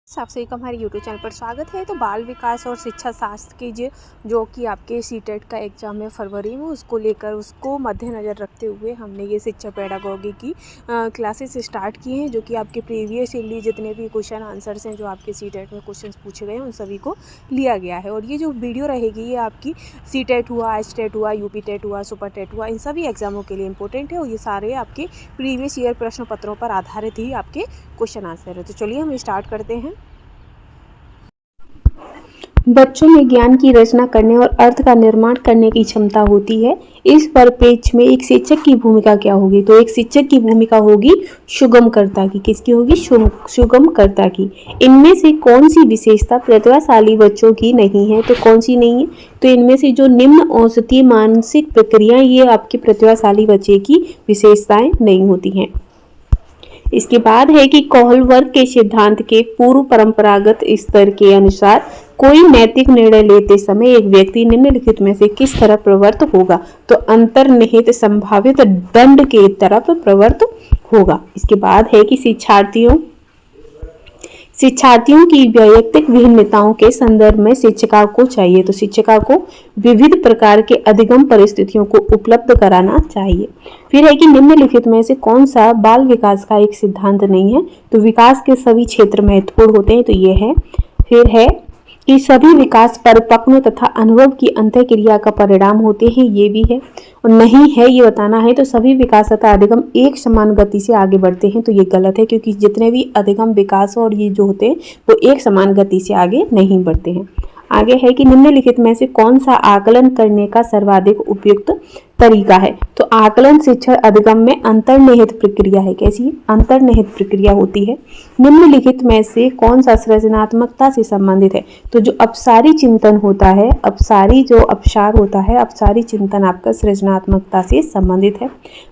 आप सभी का हमारे यूट्यूब चैनल पर स्वागत है। तो बाल विकास और शिक्षा शास्त्र की जो कि आपके सीटेट का एग्ज़ाम है फरवरी में, उसको लेकर उसको मद्देनज़र रखते हुए हमने ये शिक्षा पेडागोगी की क्लासेस स्टार्ट की हैं, जो कि आपके प्रीवियस ईयरली जितने भी क्वेश्चन आंसर्स हैं जो आपके सीटेट में क्वेश्चन पूछे गए हैं उन सभी को लिया गया है। और ये जो वीडियो रहेगी ये आपकी सीटेट हुआ, एचटेट हुआ, यूपी टेट हुआ, सुपर टेट हुआ, इन सभी एग्जामों के लिए इंपॉर्टेंट है और ये सारे आपके प्रीवियस ईयर प्रश्न पत्रों पर आधारित ही आपके क्वेश्चन आंसर है। तो चलिए हम स्टार्ट करते हैं। बच्चों में ज्ञान की रचना करने और अर्थ का निर्माण करने की क्षमता होती है। इस परिप्रेक्ष्य में एक शिक्षक की भूमिका क्या होगी? तो एक शिक्षक की भूमिका होगी सुगमकर्ता की। किसकी होगी? सुगमकर्ता की। इनमें से कौन सी विशेषता प्रतिभाशाली बच्चों की नहीं है? तो कौन सी नहीं है? तो इनमें से जो निम्न औसतीय मानसिक प्रक्रिया, ये आपके प्रतिभाशाली बच्चे की विशेषताएं नहीं होती हैं। इसके बाद है कि कोहलवर्ग के सिद्धांत के पूर्व परंपरागत स्तर के अनुसार कोई नैतिक निर्णय लेते समय एक व्यक्ति निम्नलिखित में से किस तरफ प्रवृत्त होगा? तो अंतर्निहित संभावित दंड के तरफ प्रवृत्त होगा। इसके बाद है कि शिक्षार्थियों की वैयक्तिक भिन्नताओं के संदर्भ में शिक्षिका को चाहिए, तो शिक्षिका को विविध प्रकार के अधिगम परिस्थितियों को उपलब्ध कराना चाहिए। फिर है कि निम्नलिखित में से कौन सा बाल विकास का एक सिद्धांत नहीं है? तो विकास के सभी क्षेत्र महत्वपूर्ण होते हैं, तो ये है। फिर है कि सभी विकास परिपक्व तथा अनुभव की अंतःक्रिया का परिणाम होते हैं, ये भी है। और नहीं है ये बताना है, तो सभी विकास तथा अधिगम एक समान गति से आगे बढ़ते हैं, तो ये गलत है, क्योंकि जितने भी अधिगम विकास और ये जो होते हैं वो एक समान गति से आगे नहीं बढ़ते हैं। आगे है कि निम्नलिखित में से कौन सा आकलन करने का सर्वाधिक उपयुक्त तरीका है? तो आकलन शिक्षण अधिगम में अंतर्निहित प्रक्रिया है। कैसी? अंतर्निहित प्रक्रिया होती है। निम्नलिखित में से कौन सा सृजनात्मकता से संबंधित है? तो जो अपसारी चिंतन होता है, अपसारी जो अपसार होता है, अपसारी चिंतन आपका सृजनात्मकता से संबंधित है।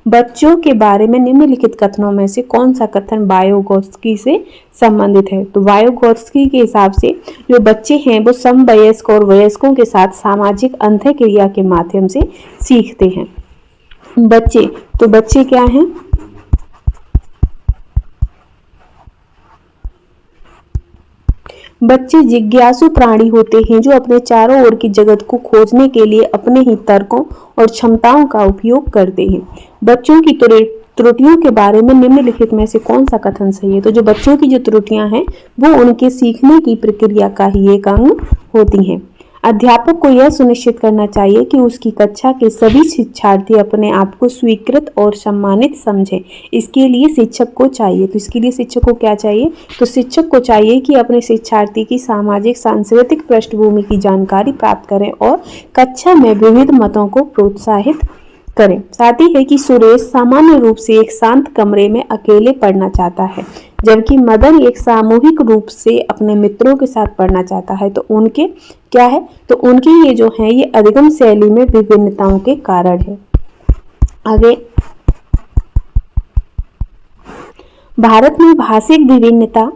बच्चों के बारे में निम्नलिखित कथनों में से कौन सा कथन वायोगोत्स्की से संबंधित है? तो वायोगोत्स्की के हिसाब से जो बच्चे हैं वो समवयस्क और वयस्कों के साथ सामाजिक अंतःक्रिया के माध्यम से सीखते हैं। बच्चे, तो बच्चे क्या हैं? बच्चे जिज्ञासु प्राणी होते हैं जो अपने चारों ओर की जगत को खोजने के लिए अपने ही तर्कों और क्षमताओं का उपयोग करते हैं। बच्चों की त्रुटियों के बारे में निम्नलिखित में से कौन सा कथन सही है? तो जो बच्चों की जो त्रुटियां हैं वो उनके सीखने की प्रक्रिया का ही एक अंग होती हैं। अध्यापक को यह सुनिश्चित करना चाहिए कि उसकी कक्षा के सभी शिक्षार्थी अपने आप को स्वीकृत और सम्मानित समझें। इसके लिए शिक्षक को चाहिए, तो इसके लिए शिक्षक को क्या चाहिए? तो शिक्षक को चाहिए कि अपने शिक्षार्थी की सामाजिक सांस्कृतिक पृष्ठभूमि की जानकारी प्राप्त करें और कक्षा में विविध मतों को प्रोत्साहित करें। साथ ही है कि सुरेश सामान्य रूप से एक शांत कमरे में अकेले पढ़ना चाहता है, जबकि मदन एक सामूहिक रूप से अपने मित्रों के साथ पढ़ना चाहता है। तो उनके क्या है? तो उनके ये जो है ये अधिगम शैली में विभिन्नताओं के कारण है। आगे, भारत में भाषिक विभिन्नता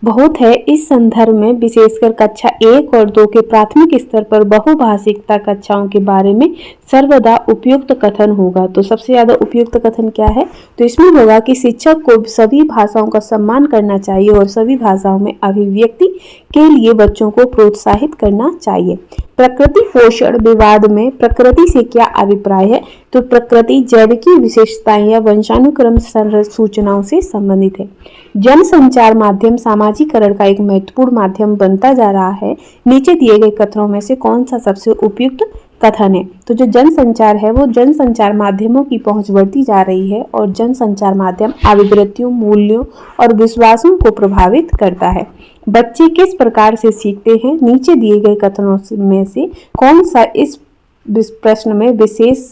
बहुत है। इस संदर्भ में विशेषकर कक्षा 1 और 2 के प्राथमिक स्तर पर बहुभाषिकता कक्षाओं के बारे में सर्वदा उपयुक्त कथन होगा। तो सबसे ज्यादा उपयुक्त कथन क्या है? तो इसमें होगा कि शिक्षक को सभी भाषाओं का सम्मान करना चाहिए और सभी भाषाओं में अभिव्यक्ति के लिए बच्चों को प्रोत्साहित करना चाहिए। प्रकृति पोषण विवाद में प्रकृति से क्या अभिप्राय है? तो प्रकृति जैविकी विशेषताएं या वंशानुक्रम सूचनाओं से संबंधित है। जनसंचार माध्यम सामाजिकरण का एक महत्वपूर्ण माध्यम बनता जा रहा है। नीचे दिए गए कथनों में से कौन सा सबसे उपयुक्त कथन है? तो जो जनसंचार है वो जनसंचार माध्यमों की पहुंच बढ़ती जा रही है और जनसंचार माध्यम अभिवृत्तियों, मूल्यों और विश्वासों को प्रभावित करता है। बच्चे किस प्रकार से सीखते हैं? नीचे दिए गए कथनों में से कौन सा इस प्रश्न में विशेष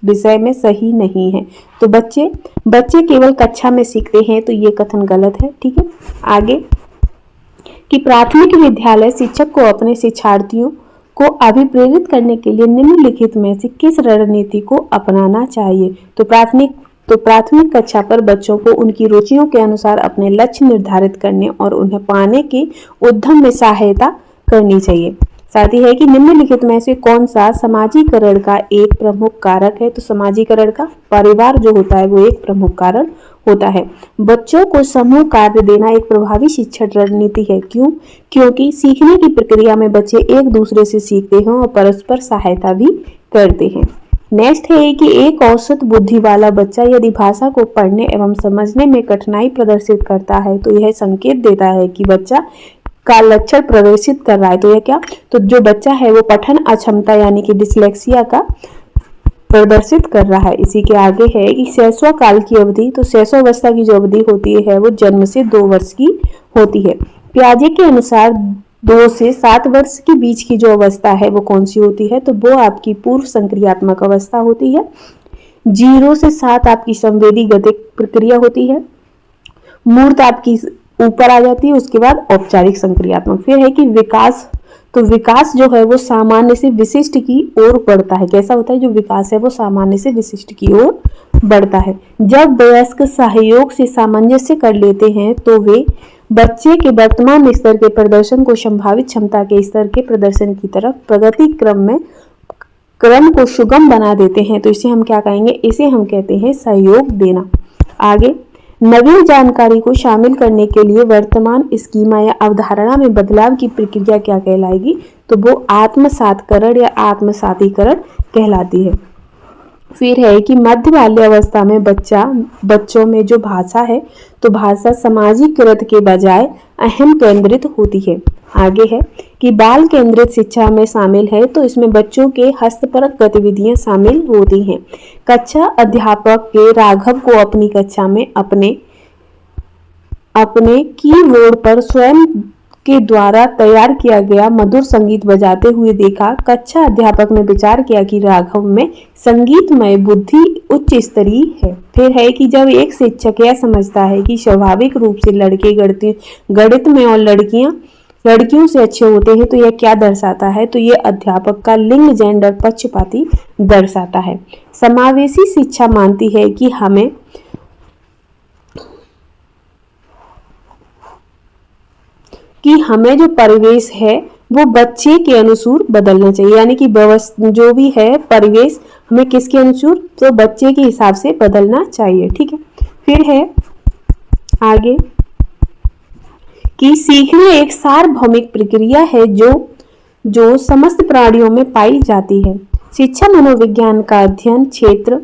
विषय में सही नहीं है? तो बच्चे केवल कक्षा में सीखते हैं, तो ये कथन गलत है। ठीक है। आगे, कि प्राथमिक विद्यालय शिक्षक को अपने शिक्षार्थियों को अभिप्रेरित करने के लिए निम्नलिखित में से किस रणनीति को अपनाना चाहिए? तो प्राथमिक कक्षा पर बच्चों को उनकी रुचियों के अनुसार अपने लक्ष्य निर्धारित करने और उन्हें पाने के उद्यम में सहायता करनी चाहिए। साथ ही है कि निम्नलिखित में से कौन सा समाजीकरण का एक प्रमुख कारक है। तो समाजीकरण का परिवार जो होता है वो एक प्रमुख कारण होता है। बच्चों को समूह कार्य देना एक प्रभावी शिक्षण रणनीति है। क्यों? क्योंकि सीखने की प्रक्रिया में बच्चे एक दूसरे से सीखते हैं और परस्पर सहायता भी करते हैं। नेक्स्ट है कि एक औसत बुद्धि वाला बच्चा यदि भाषा को पढ़ने एवं समझने में कठिनाई प्रदर्शित करता है तो यह संकेत देता है कि बच्चा का लक्षण प्रदर्शित कर रहा है। तो यह क्या? तो जो बच्चा है वो पठन अक्षमता यानी कि डिसलेक्सिया का प्रदर्शित कर रहा है। इसी के आगे है कि शैशव काल की अवधि। तो शैशवावस्था की जो अवधि होती है वो जन्म से 2 वर्ष की होती है। पियाजे के अनुसार 2 से 7 वर्ष के बीच की जो अवस्था है वो कौन सी होती है? तो वो आपकी पूर्व संक्रियात्मक अवस्था होती है। 0 से 7 आपकी संवेदी गतिक प्रक्रिया होती है। मूर्त आपकी ऊपर आ जाती है, उसके बाद औपचारिक संक्रियात्मक। फिर है कि विकास। तो विकास जो है वो सामान्य से विशिष्ट की ओर बढ़ता है। कैसा होता है? जो विकास है वो सामान्य से विशिष्ट की ओर बढ़ता है। जब वयस्क सहयोग से सामंजस्य कर लेते हैं तो वे बच्चे के वर्तमान स्तर के प्रदर्शन को संभावित क्षमता के स्तर के प्रदर्शन की तरफ प्रगति क्रम को सुगम बना देते हैं। तो इसे हम क्या कहेंगे? इसे हम कहते हैं सहयोग देना। आगे, नवीन जानकारी को शामिल करने के लिए वर्तमान स्कीमा या अवधारणा में बदलाव की प्रक्रिया क्या कहलाएगी? तो वो आत्मसातकरण या आत्मसातीकरण कहलाती है। फिर है कि मध्य बाल्यावस्था में बच्चों में जो भाषा है तो भाषा सामाजिकृत के बजाय अहम केंद्रित होती है। आगे है कि बाल केंद्रित शिक्षा में शामिल है तो इसमें बच्चों के हस्तपरक गतिविधियां शामिल होती हैं। कक्षा अध्यापक के राघव को अपनी कक्षा में अपने कीबोर्ड पर स्वयं के द्वारा तैयार किया गया मधुर संगीत बजाते हुए देखा। कक्षा अध्यापक ने विचार किया कि राघव में संगीतमय बुद्धि उच्च स्तरीय है। फिर है कि जब एक शिक्षक यह समझता है कि स्वाभाविक रूप से लड़के गणित में और लड़कियों से अच्छे होते हैं तो यह क्या दर्शाता है? तो यह अध्यापक का लिंग जेंडर पक्षपाती दर्शाता है। समावेशी शिक्षा मानती है कि हमें जो परिवेश है वो बच्चे के अनुसार बदलना चाहिए, यानी कि जो भी है परिवेश हमें किसके अनुसार? तो बच्चे के हिसाब से बदलना चाहिए। ठीक है। फिर है आगे कि सीखना एक सार्वभौमिक प्रक्रिया है जो समस्त प्राणियों में पाई जाती है। शिक्षा मनोविज्ञान का अध्ययन क्षेत्र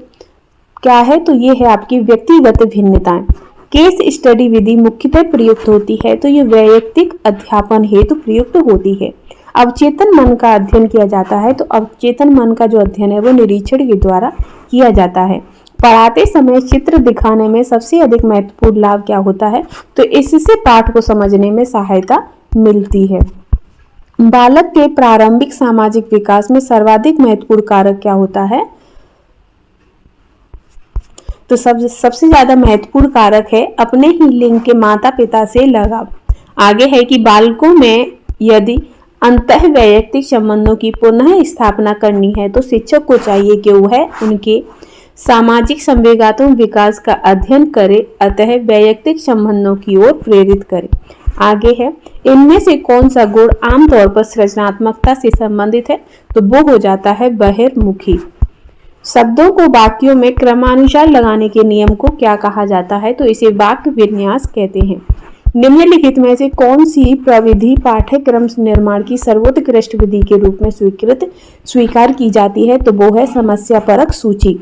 क्या है? तो ये है आपकी व्यक्तिगत भिन्नताएं। केस स्टडी विधि मुख्यतः प्रयुक्त होती है तो ये वैयक्तिक अध्यापन हेतु प्रयुक्त होती है। अवचेतन मन का अध्ययन किया जाता है तो अवचेतन मन का जो अध्ययन है वो निरीक्षण के द्वारा किया जाता है। पढ़ाते समय चित्र दिखाने में सबसे अधिक महत्वपूर्ण लाभ क्या होता है? तो इससे पाठ को समझने में सहायता मिलती है। बालक के प्रारंभिक सामाजिक विकास में सर्वाधिक महत्वपूर्ण कारक क्या होता है? तो सबसे ज्यादा महत्वपूर्ण कारक है अपने ही लिंग के माता पिता से लगाव। आगे है कि बालकों में यदि अंतः वैयक्तिक संबंधों की पुनः स्थापना करनी है तो शिक्षक को चाहिए कि वह उनके सामाजिक संवेगात्मक विकास का अध्ययन करे, अतः वैयक्तिक संबंधों की ओर प्रेरित करे। आगे है इनमें से कौन सा गुण आमतौर पर सृजनात्मकता से संबंधित है? तो वो हो जाता है बहिर्मुखी। शब्दों को वाक्यों में क्रमानुसार लगाने के नियम को क्या कहा जाता है? तो इसे वाक्य विन्यास कहते हैं। निम्नलिखित में से कौन सी प्रविधि पाठ्यक्रम निर्माण की सर्वोत्कृष्ट विधि के रूप में स्वीकार की जाती है? तो वो है समस्या परक सूची।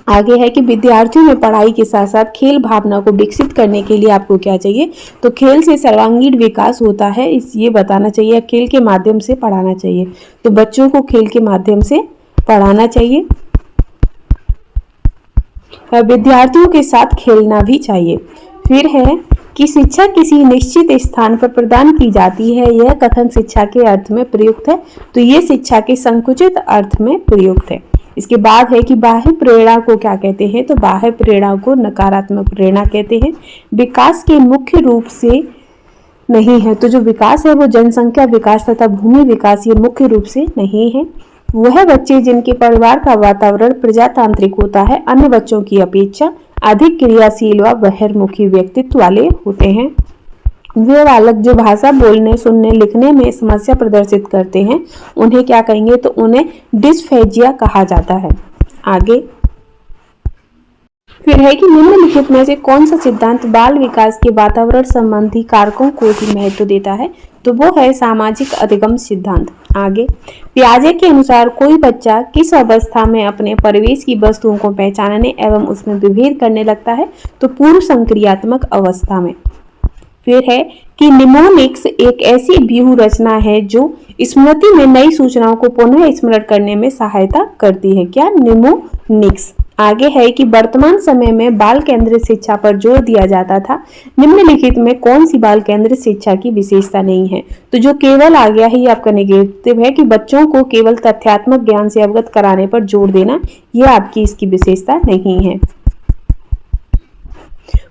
आगे है कि विद्यार्थियों में पढ़ाई के साथ साथ खेल भावना को विकसित करने के लिए आपको क्या चाहिए? तो खेल से सर्वांगीण विकास होता है, ये बताना चाहिए। खेल के माध्यम से पढ़ाना चाहिए, तो बच्चों को खेल के माध्यम से पढ़ाना चाहिए। विद्यार्थियों के साथ खेलना भी चाहिए। फिर है कि शिक्षा किसी निश्चित स्थान पर प्रदान की जाती है, यह कथन शिक्षा के अर्थ में प्रयुक्त है, तो ये शिक्षा के संकुचित अर्थ में प्रयुक्त है। इसके बाद है कि बाह्य प्रेरणा को क्या कहते हैं? तो बाह्य प्रेरणा को नकारात्मक प्रेरणा कहते हैं। विकास के मुख्य रूप से नहीं है, तो जो विकास है वो जनसंख्या विकास तथा भूमि विकास ये मुख्य रूप से नहीं है। वह बच्चे जिनके परिवार का वातावरण प्रजातांत्रिक होता है अन्य बच्चों की अपेक्षा अधिक क्रियाशील व बहिर्मुखी व्यक्तित्व वाले होते हैं। वे बालक जो भाषा बोलने, सुनने, लिखने में समस्या प्रदर्शित करते हैं उन्हें क्या कहेंगे, तो उन्हें डिस्फेजिया कहा जाता है। आगे फिर है कि निम्नलिखित में से कौन सा सिद्धांत बाल विकास के वातावरण संबंधी कारकों को भी महत्व देता है, तो वो है सामाजिक अधिगम सिद्धांत। आगे पियाजे के अनुसार कोई बच्चा किस अवस्था में अपने परिवेश की वस्तुओं को पहचानने एवं उसमें विभेद करने लगता है, तो पूर्व संक्रियात्मक अवस्था में। फिर है कि निमोनिक्स एक ऐसी व्यूह रचना है जो स्मृति में नई सूचनाओं को पुनः स्मरण करने में सहायता करती है। क्या? निमोनिक्स। आगे है कि वर्तमान समय में बाल केंद्रित शिक्षा पर जोर दिया जाता था, निम्नलिखित में कौन सी बाल केंद्रित शिक्षा की विशेषता नहीं है, तो जो केवल आ गया है ये आपका नेगेटिव है कि बच्चों को केवल तथ्यात्मक ज्ञान से अवगत कराने पर जोर देना, ये आपकी इसकी विशेषता नहीं है।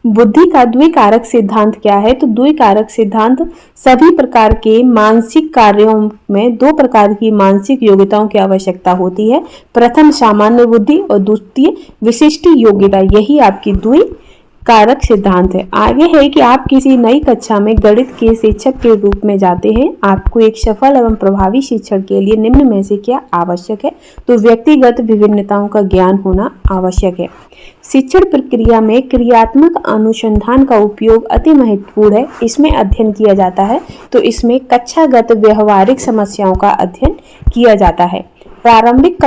बुद्धि का द्विकारक सिद्धांत क्या है, तो द्विकारक सिद्धांत सभी प्रकार के मानसिक कार्यों में दो प्रकार की मानसिक योग्यताओं की आवश्यकता होती है, प्रथम सामान्य बुद्धि और द्वितीय विशिष्ट योग्यता, यही आपकी द्विकारक सिद्धांत है। आगे है कि आप किसी नई कक्षा में गणित के शिक्षक के रूप में जाते हैं, आपको एक सफल एवं प्रभावी शिक्षण के लिए निम्न में से क्या आवश्यक है, तो व्यक्तिगत विभिन्नताओं का ज्ञान होना आवश्यक है। शिक्षण प्रक्रिया में क्रियात्मक अनुसंधान का उपयोग अति महत्वपूर्ण है, इसमें अध्ययन किया जाता है, तो इसमें कक्षागत व्यवहारिक समस्याओं का अध्ययन किया जाता है। प्राथमिक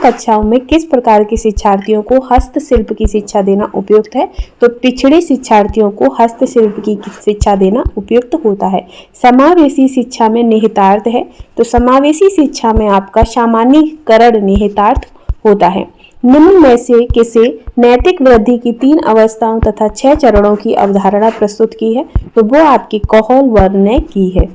कक्षाओं में किस प्रकार के शिक्षार्थियों को हस्तशिल्प की शिक्षा देना उपयुक्त है, तो पिछड़े शिक्षार्थियों को हस्तशिल्प की शिक्षा देना उपयुक्त होता है। समावेशी शिक्षा में निहितार्थ है, तो समावेशी शिक्षा में आपका सामान्यीकरण निहितार्थ होता है। निम्न में से किसे नैतिक वृद्धि की 3 अवस्थाओं तथा 6 चरणों की अवधारणा प्रस्तुत की है, तो वो आपकी कोहलवर्न ने की है।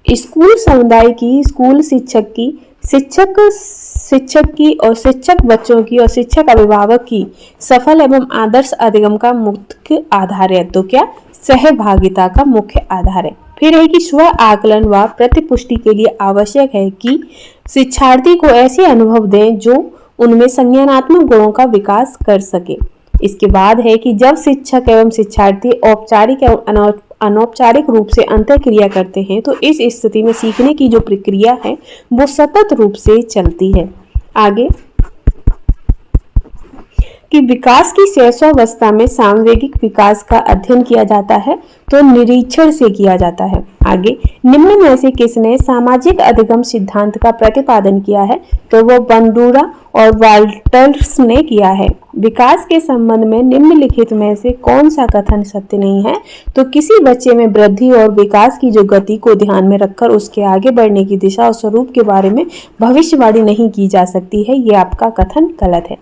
स्कूल समुदाय की, स्कूल शिक्षक की, शिक्षक की और शिक्षक बच्चों की और शिक्षक अभिभावक की सफल एवं आदर्श अधिगम का मुख्य आधार है, तो क्या? सहभागिता का मुख्य आधार है। फिर है कि स्व आकलन व प्रतिपुष्टि के लिए आवश्यक है कि शिक्षार्थी को ऐसे अनुभव दें जो उनमें संज्ञानात्मक गुणों का विकास कर सके। इसके बाद है कि जब शिक्षक एवं शिक्षार्थी औपचारिक एवं अनौपचारिक रूप से अंतःक्रिया करते हैं, तो इस स्थिति में सीखने की जो प्रक्रिया है वो सतत रूप से चलती है। आगे कि विकास की शैशवावस्था में सामवेगिक विकास का अध्ययन किया जाता है, तो निरीक्षण से किया जाता है। आगे निम्न में से किसने सामाजिक अधिगम सिद्धांत का प्रतिपादन किया है, तो वो बंडूरा और वाल्टर्स ने किया है। विकास के संबंध में निम्नलिखित में से कौन सा कथन सत्य नहीं है, तो किसी बच्चे में वृद्धि और विकास की जो गति को ध्यान में रखकर उसके आगे बढ़ने की दिशा और स्वरूप के बारे में भविष्यवाणी नहीं की जा सकती है, ये आपका कथन गलत है।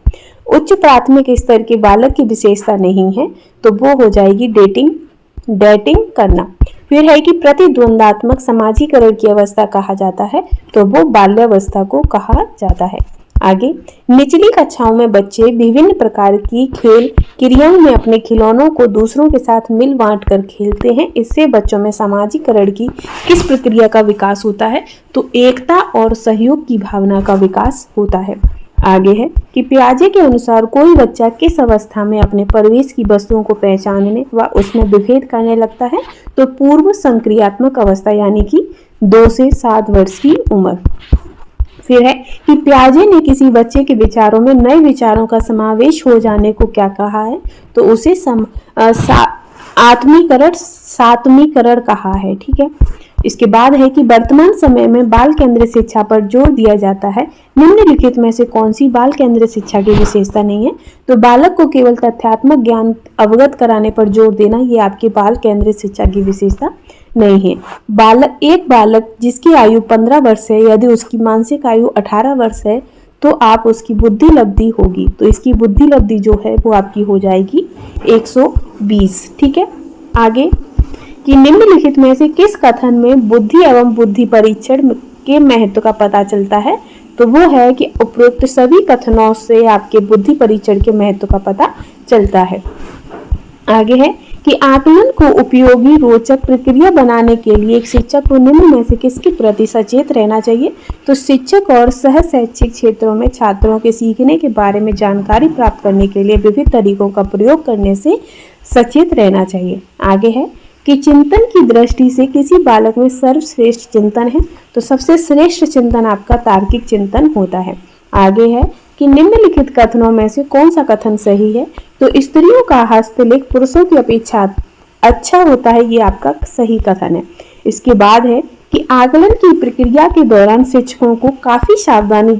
उच्च प्राथमिक स्तर के बालक की विशेषता नहीं है, तो वो हो जाएगी डेटिंग करना। फिर है कि प्रतिद्वंदात्मक समाजीकरण की अवस्था कहा जाता है, तो वो बाल्यावस्था को कहा जाता है। आगे निचली कक्षाओं में बच्चे विभिन्न प्रकार की खेल क्रियाओं में अपने खिलौनों को दूसरों के साथ मिल बांट कर खेलते हैं, इससे बच्चों में सामाजिकरण की किस प्रक्रिया का विकास होता है, तो एकता और सहयोग की भावना का विकास होता है। आगे है कि पियाजे के अनुसार कोई बच्चा किस अवस्था में अपने परिवेश की वस्तुओं को पहचानने व उसमें विभेद करने लगता है, तो पूर्व संक्रियात्मक अवस्था यानी कि 2 से 7 वर्ष की उम्र। फिर है कि पियाजे ने किसी बच्चे के विचारों में नए विचारों का समावेश हो जाने को क्या कहा है, तो उसे सात्मीकरण कहा है। ठीक है। इसके बाद है कि वर्तमान समय में बाल केंद्रित शिक्षा पर जोर दिया जाता है, निम्नलिखित में से कौन सी बाल केंद्रित शिक्षा की विशेषता नहीं है, तो बालक को केवल तथ्यात्मक ज्ञान अवगत कराने पर जोर देना, ये आपकी बाल केंद्रित शिक्षा की विशेषता नहीं है। एक बालक जिसकी आयु 15 वर्ष है, यदि उसकी मानसिक आयु 18 वर्ष है, तो आप उसकी बुद्धि लब्धि होगी, तो इसकी बुद्धि लब्धि जो है वो आपकी हो जाएगी 120। ठीक है। आगे कि निम्नलिखित में से किस कथन में बुद्धि एवं बुद्धि परीक्षण के महत्व का पता चलता है, तो वो है कि उपरोक्त सभी कथनों से आपके बुद्धि परीक्षण के महत्व का पता चलता है। आगे है कि आकलन को उपयोगी रोचक प्रक्रिया बनाने के लिए एक शिक्षक को निम्न में से किसके प्रति सचेत रहना चाहिए, तो शिक्षक और सह शैक्षिक क्षेत्रों में छात्रों के सीखने के बारे में जानकारी प्राप्त करने के लिए विभिन्न तरीकों का प्रयोग करने से सचेत रहना चाहिए। आगे है कि चिंतन की दृष्टि से किसी बालक में सर्वश्रेष्ठ चिंतन है, तो सबसे श्रेष्ठ चिंतन आपका तार्किक चिंतन होता है। आगे है कि निम्नलिखित कथनों में से कौन सा कथन सही है, तो स्त्रियों का हस्तलेख पुरुषों की अपेक्षा अच्छा होता है, ये आपका सही कथन है। इसके बाद है कि आकलन की प्रक्रिया के दौरान शिक्षकों को काफी सावधानी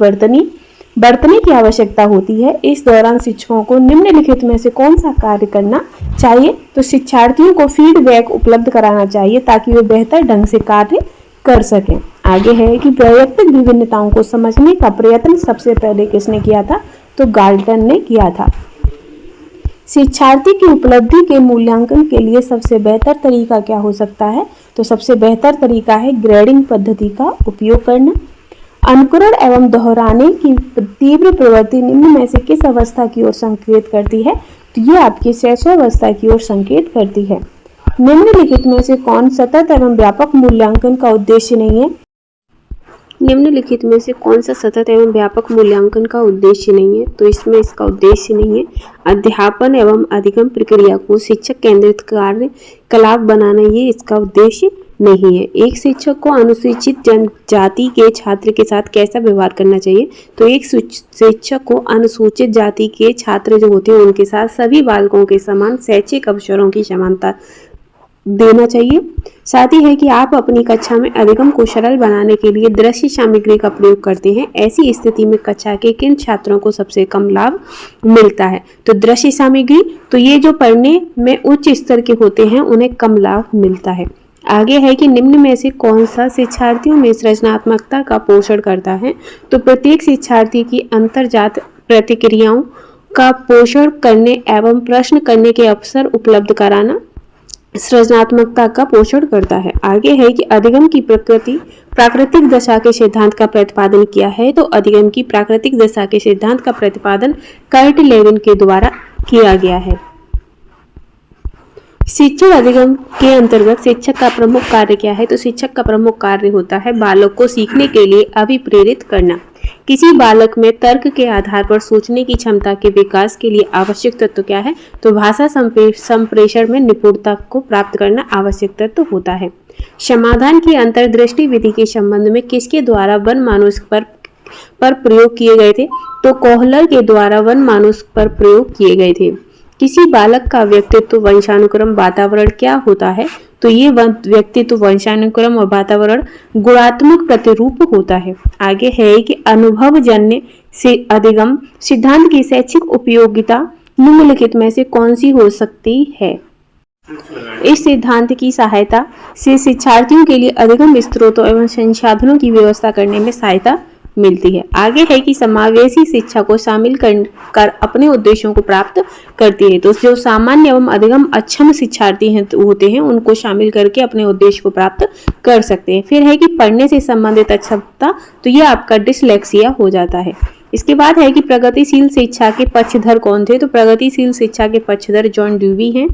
बरतने की आवश्यकता होती है। इस दौरान शिक्षकों को निम्नलिखित में से कौन सा कार्य करना चाहिए, तो शिक्षार्थियों को फीडबैक उपलब्ध कराना चाहिए ताकि वे बेहतर ढंग से कार्य कर सकें। आगे है कि वैयक्तिक विभिन्नताओं को समझने का प्रयत्न सबसे पहले किसने किया था, तो गाल्टन ने किया था। शिक्षार्थी की उपलब्धि के मूल्यांकन के लिए सबसे बेहतर तरीका क्या हो सकता है, तो सबसे बेहतर तरीका है ग्रेडिंग पद्धति का उपयोग करना। अनुकरण एवं दोहराने की तीव्र प्रवृत्ति निम्न में से किस अवस्था की ओर संकेत करती है, तो ये आपकी शैशवावस्था की ओर संकेत करती है। निम्नलिखित में से कौन सतत एवं व्यापक मूल्यांकन का उद्देश्य नहीं है, निम्नलिखित में से कौन सा सतत एवं व्यापक मूल्यांकन का उद्देश्य नहीं है, तो इसमें इसका उद्देश्य नहीं है। अध्यापन एवं अधिगम प्रक्रिया को शिक्षक केंद्रित कार्यकलाप बनाना, ये इसका उद्देश्य नहीं है। एक शिक्षक को अनुसूचित जनजाति के छात्र के साथ कैसा व्यवहार करना चाहिए, तो एक शिक्षक को अनुसूचित जाति के छात्र जो होते हैं उनके साथ सभी बालकों के समान शैक्षिक अवसरों की समानता देना चाहिए। साथ ही है कि आप अपनी कक्षा में अधिगम को सरल बनाने के लिए दृश्य सामग्री का प्रयोग करते हैं। ऐसी स्थिति में कक्षा के किन छात्रों को सबसे कम लाभ मिलता है, तो दृश्य सामग्री, तो ये जो पढ़ने में उच्च स्तर के होते हैं उन्हें कम लाभ मिलता है। आगे है कि निम्न में से कौन सा शिक्षार्थियों में सृजनात्मकता का पोषण करता है, तो प्रत्येक शिक्षार्थी की अंतर्जात प्रतिक्रियाओं का पोषण करने एवं प्रश्न करने के अवसर उपलब्ध कराना सृजनात्मकता का पोषण करता है। आगे है कि अधिगम की प्राकृतिक दशा के सिद्धांत का प्रतिपादन किया है, तो अधिगम की प्राकृतिक दशा के सिद्धांत का प्रतिपादन कर्ट लेविन के द्वारा किया गया है। शिक्षण अधिगम के अंतर्गत शिक्षक का प्रमुख कार्य क्या है, तो शिक्षक का प्रमुख कार्य होता है बालक को सीखने के लिए अभिप्रेरित करना। किसी बालक में तर्क के आधार पर सोचने की क्षमता के विकास के लिए आवश्यक तत्व क्या है, तो भाषा संप्रेषण में निपुणता को प्राप्त करना आवश्यक तत्व होता है। समाधान की अंतर्दृष्टि विधि के संबंध में किसके द्वारा वन मानुष पर प्रयोग किए गए थे, तो कोहलर के द्वारा वन मानुष पर प्रयोग किए गए थे। किसी बालक का व्यक्तित्व वंशानुक्रम वातावरण क्या होता है, तो ये व्यक्तित्व वंशानुक्रम और वातावरण गुणात्मक प्रतिरूप होता है। आगे है कि अनुभवजन्य से अधिगम सिद्धांत की शैक्षिक उपयोगिता निम्नलिखित में से कौन सी हो सकती है। इस सिद्धांत की सहायता से शिक्षार्थियों के लिए अधिगम स्रोतों एवं संसाधनों की व्यवस्था करने में सहायता मिलती है। आगे है कि समावेशी शिक्षा को शामिल कर अपने उद्देश्यों को प्राप्त करती है, तो जो सामान्य एवं अधिगम अक्षम शिक्षार्थी होते हैं उनको शामिल करके अपने उद्देश्य को प्राप्त कर सकते हैं। फिर है कि पढ़ने से संबंधित अक्षमता, तो यह आपका डिसलेक्सिया हो जाता है। इसके बाद है कि प्रगतिशील शिक्षा के पक्षधर कौन थे, तो प्रगतिशील शिक्षा के पक्षधर जॉन ड्यूवी हैं।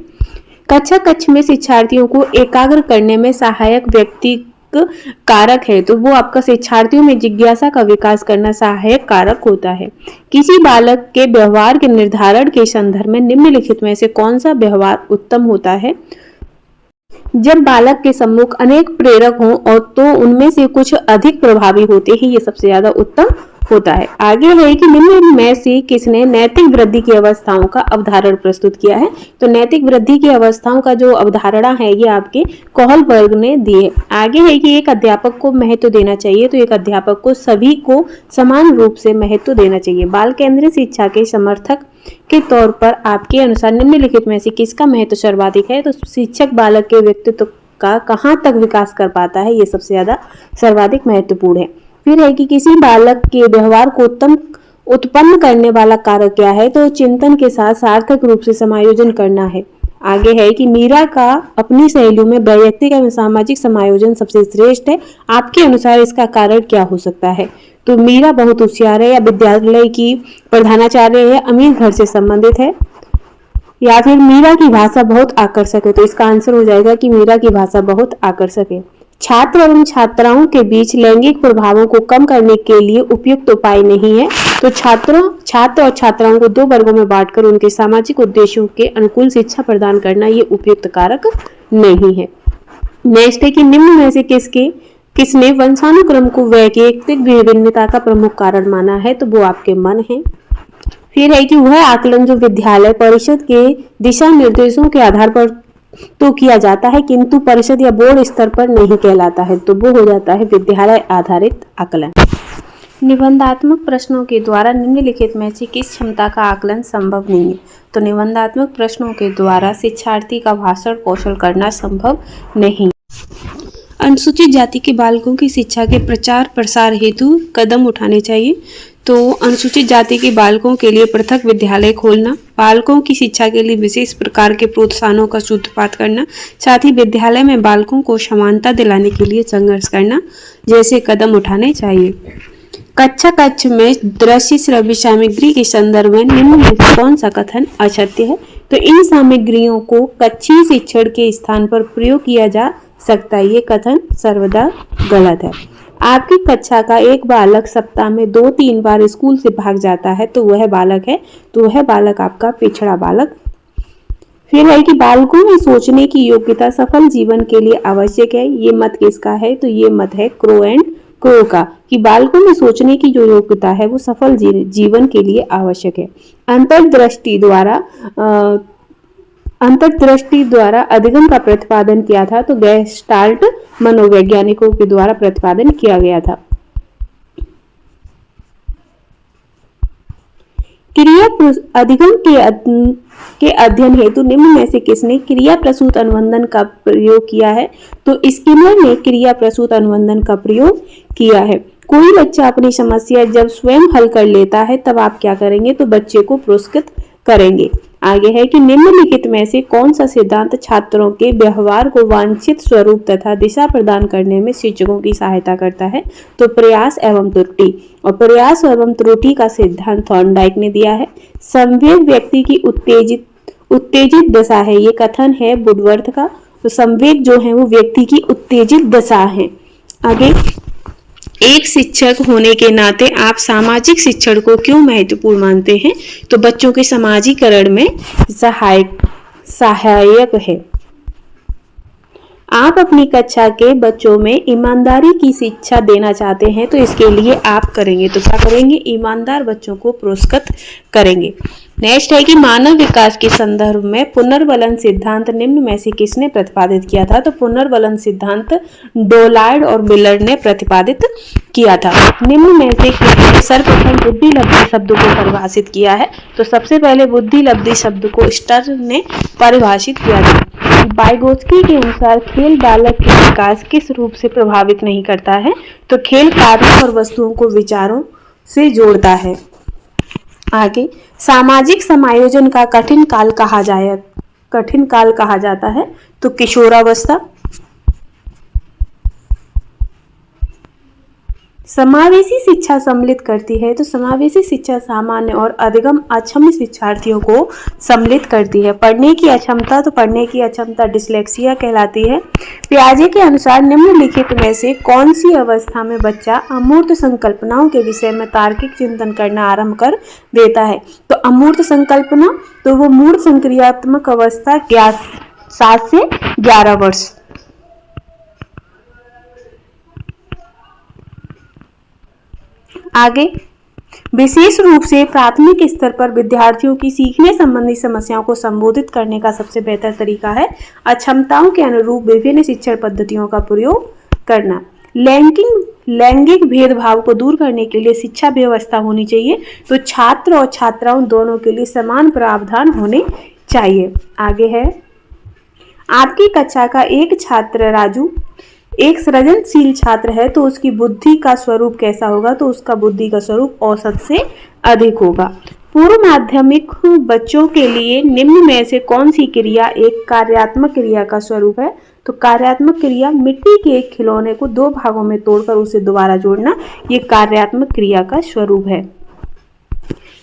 कक्ष में शिक्षार्थियों को एकाग्र करने में सहायक व्यक्ति कारक है, तो वो आपका शिक्षार्थियों में जिज्ञासा का विकास करना सहायक कारक होता है। किसी बालक के व्यवहार के निर्धारण के संदर्भ में निम्नलिखित में से कौन सा व्यवहार उत्तम होता है, जब बालक के सम्मुख अनेक प्रेरक हों और तो उनमें से कुछ अधिक प्रभावी होते हैं, ये सबसे ज्यादा उत्तम होता है। आगे है कि निम्न में से किसने नैतिक वृद्धि की अवस्थाओं का अवधारण प्रस्तुत किया है, तो नैतिक वृद्धि की अवस्थाओं का जो अवधारणा है ये आपके कोहलबर्ग ने दी है। आगे है कि एक अध्यापक को महत्व देना चाहिए, तो एक अध्यापक को सभी को समान रूप से महत्व देना चाहिए। बाल केंद्रित शिक्षा के समर्थक के तौर पर आपके अनुसार निम्नलिखित में से किसका महत्व सर्वाधिक है, तो शिक्षक बालक के व्यक्तित्व का कहाँ तक विकास कर पाता है, ये सबसे ज्यादा सर्वाधिक महत्वपूर्ण है। फिर है कि किसी बालक के व्यवहार को उत्पन्न करने वाला कारक क्या है, तो चिंतन के साथ सार्थक रूप से समायोजन करना है। आगे है कि मीरा का अपनी सहेलियों में वैयक्तिक एवं सामाजिक समायोजन सबसे श्रेष्ठ है। आपके अनुसार इसका कारण क्या हो सकता है, तो मीरा बहुत होशियार है, या विद्यालय की प्रधानाचार्य है, अमीर घर से संबंधित है, या फिर मीरा की भाषा बहुत आकर्षक है। तो इसका आंसर हो जाएगा कि मीरा की भाषा बहुत आकर्षक है। छात्र एवं छात्राओं के बीच लैंगिक प्रभावों को कम करने के लिए उपयुक्त उपाय नहीं है, तो छात्र और छात्राओं को 2 वर्गों में बांटकर उनके सामाजिक उद्देश्यों के अनुकूल शिक्षा प्रदान करना ये उपयुक्त कारक नहीं है। नेक्स्ट है कि निम्न में से किसने वंशानुक्रम को वैयक्तिक विभिन्नता का प्रमुख कारण माना है, तो वो आपके मन है। फिर है कि वह आकलन जो विद्यालय परिषद के दिशा निर्देशों के आधार पर तो किया जाता है किंतु परिषद या बोर्ड स्तर पर नहीं कहलाता है, तो वो हो जाता है विद्यालय आधारित आकलन। निबंधात्मक प्रश्नों के द्वारा निम्नलिखित में से किस क्षमता का आकलन संभव नहीं है, तो निबंधात्मक प्रश्नों के द्वारा शिक्षार्थी का भाषण कौशल करना संभव नहीं। अनुसूचित जाति के बालकों की शिक्षा के प्रचार प्रसार हेतु कदम उठाने चाहिए, तो अनुसूचित जाति के बालकों के लिए पृथक विद्यालय खोलना, बालकों की शिक्षा के लिए विशेष प्रकार के प्रोत्साहनों का सूत्रपात करना, साथ ही विद्यालय में बालकों को समानता दिलाने के लिए संघर्ष करना जैसे कदम उठाने चाहिए। कक्ष में दृश्य श्रव्य सामग्री के संदर्भ में निम्न में से कौन सा कथन असत्य है, तो इन सामग्रियों को कक्षीय शिक्षण के स्थान पर प्रयोग किया जा सकता है, ये कथन सर्वदा गलत है। आपकी कक्षा का एक बालक सप्ताह में 2-3 बार स्कूल से भाग जाता है तो वह बालक है, तो वह बालक आपका पिछड़ा बालक। फिर है कि बालकों में सोचने की योग्यता सफल जीवन के लिए आवश्यक है, ये मत किसका है, तो ये मत है क्रो एंड क्रो का, कि बालकों में सोचने की जो योग्यता है वो सफल जीवन के लिए आवश्यक है। अंतर्दृष्टि द्वारा अधिगम का प्रतिपादन किया था, तो गेस्टाल्ट मनोवैज्ञानिकों के द्वारा प्रतिपादन किया गया था। क्रिया अधिगम के अध्ययन हेतु निम्न में से किसने क्रिया प्रसूत अनुबंधन का प्रयोग किया है, तो स्किनर ने क्रिया प्रसूत अनुबंधन का प्रयोग किया है। कोई बच्चा अपनी समस्या जब स्वयं हल कर लेता है तब आप क्या करेंगे, तो बच्चे को पुरस्कृत करेंगे। आगे है कि निम्नलिखित में से कौन सा सिद्धांत छात्रों के व्यवहार को वांछित स्वरूप तथा दिशा प्रदान करने में शिक्षकों की सहायता करता है, तो प्रयास एवं त्रुटि, और प्रयास एवं त्रुटि का सिद्धांत थॉर्नडाइक ने दिया है। संवेग व्यक्ति की उत्तेजित दशा है, ये कथन है वुडवर्थ का, तो संवेग जो है वो व्यक्ति की उत्तेजित दशा है। आगे, एक शिक्षक होने के नाते आप सामाजिक शिक्षण को क्यों महत्वपूर्ण मानते हैं, तो बच्चों के समाजीकरण में सहायक है। आप अपनी कक्षा के बच्चों में ईमानदारी की शिक्षा देना चाहते हैं तो इसके लिए आप करेंगे, तो क्या करेंगे, ईमानदार बच्चों को पुरस्कृत करेंगे। नेक्स्ट है कि मानव विकास के संदर्भ में पुनर्बलन सिद्धांत निम्न में से किसने प्रतिपादित किया था, तो पुनर्बलन सिद्धांत डोलार्ड और मिलर ने प्रतिपादित किया था। निम्न में से किसने सर्वप्रथम बुद्धिलब्धि शब्द को परिभाषित किया है, तो सबसे पहले बुद्धिलब्धि शब्द को स्टर ने परिभाषित किया था। वाइगोत्स्की के अनुसार खेल बालक के विकास किस रूप से प्रभावित नहीं करता है, तो खेल कार्यों और वस्तुओं को विचारों से जोड़ता है। आगे, सामाजिक समायोजन का कठिन काल कहा जाता है, तो किशोरावस्था। समावेशी शिक्षा सम्मिलित करती है, तो समावेशी शिक्षा सामान्य और अधिगम अक्षम शिक्षार्थियों को सम्मिलित करती है। पढ़ने की अक्षमता डिस्लेक्सिया कहलाती है। पियाजे के अनुसार निम्नलिखित में से कौन सी अवस्था में बच्चा अमूर्त संकल्पनाओं के विषय में तार्किक चिंतन करना आरंभ कर देता है, तो अमूर्त संकल्पना, तो वो मूर्त संक्रियात्मक अवस्था 7 से 11 वर्ष। आगे, विशेष रूप से प्राथमिक स्तर पर विद्यार्थियों की सीखने संबंधी समस्याओं को संबोधित करने का सबसे बेहतर तरीका है अक्षमताओं के अनुरूप विभिन्न शिक्षण पद्धतियों का प्रयोग करना। लैंगिक भेदभाव को दूर करने के लिए शिक्षा व्यवस्था होनी चाहिए, तो छात्र और छात्राओं दोनों के लिए समान प्रावधान होने चाहिए। आगे है, आपकी कक्षा का एक छात्र राजू एक सृजनशील छात्र है, तो उसकी बुद्धि का स्वरूप कैसा होगा, तो उसका बुद्धि का स्वरूप औसत से अधिक होगा। पूर्व माध्यमिक बच्चों के लिए निम्न में से कौन सी क्रिया एक कार्यात्मक क्रिया का स्वरूप है, तो कार्यात्मक क्रिया मिट्टी के एक खिलौने को 2 भागों में तोड़कर उसे दोबारा जोड़ना, ये कार्यात्मक क्रिया का स्वरूप है।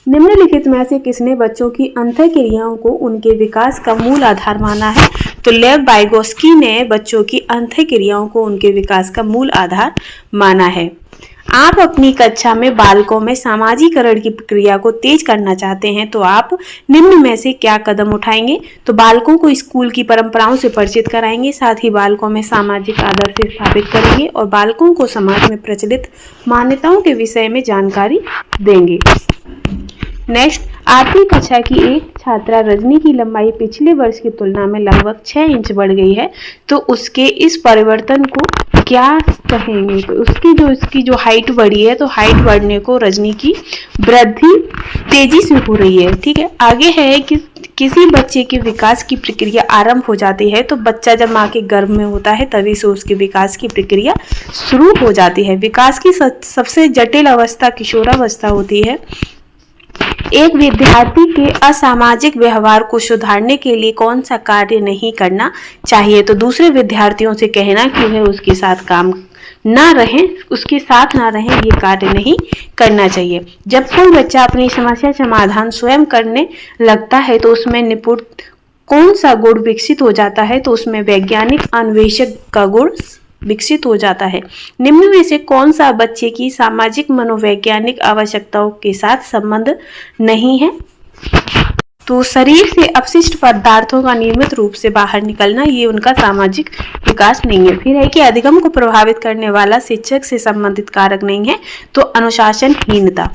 निम्नलिखित में से किसने बच्चों की अंतःक्रियाओं को उनके विकास का मूल आधार माना है, तो लेव वाइगोत्स्की ने बच्चों की अंतःक्रियाओं को उनके विकास का मूल आधार माना है। आप अपनी कक्षा में बालकों में सामाजिकरण की प्रक्रिया को तेज करना चाहते हैं तो आप निम्न में से क्या कदम उठाएंगे? तो बालकों को स्कूल की परंपराओं से परिचित कराएंगे, साथ ही बालकों में सामाजिक आदर्श स्थापित करेंगे और बालकों को समाज में प्रचलित मान्यताओं के विषय में जानकारी देंगे। नेक्स्ट, 8वीं कक्षा की एक छात्रा रजनी की लंबाई पिछले वर्ष की तुलना में लगभग 6 इंच बढ़ गई है, तो उसके इस परिवर्तन को क्या कहेंगे? तो उसकी जो हाइट बढ़ी है, तो हाइट बढ़ने को रजनी की वृद्धि तेजी से हो रही है। ठीक है, आगे है कि किसी बच्चे के विकास की प्रक्रिया आरंभ हो जाती है, तो बच्चा जब माँ के गर्भ में होता है तभी से उसके विकास की प्रक्रिया शुरू हो जाती है। विकास की सबसे जटिल अवस्था किशोरावस्था होती है। एक विद्यार्थी के असामाजिक व्यवहार को सुधारने के लिए कौन सा कार्य नहीं करना चाहिए? तो दूसरे विद्यार्थियों से कहना कि वह उसके साथ ना रहें, ये कार्य नहीं करना चाहिए। जब कोई बच्चा अपनी समस्या समाधान स्वयं करने लगता है तो उसमें निपुण कौन सा गुण विकसित हो जाता है? तो उसमें वैज्ञानिक अन्वेषक का गुण विकसित हो जाता है। निम्न में से कौन सा बच्चे की सामाजिक मनोवैज्ञानिक आवश्यकताओं के साथ संबंध नहीं है? तो शरीर से अपशिष्ट पदार्थों का नियमित रूप से बाहर निकलना, ये उनका सामाजिक विकास नहीं है। फिर है कि अधिगम को प्रभावित करने वाला शिक्षक से संबंधित कारक नहीं है, तो अनुशासनहीनता।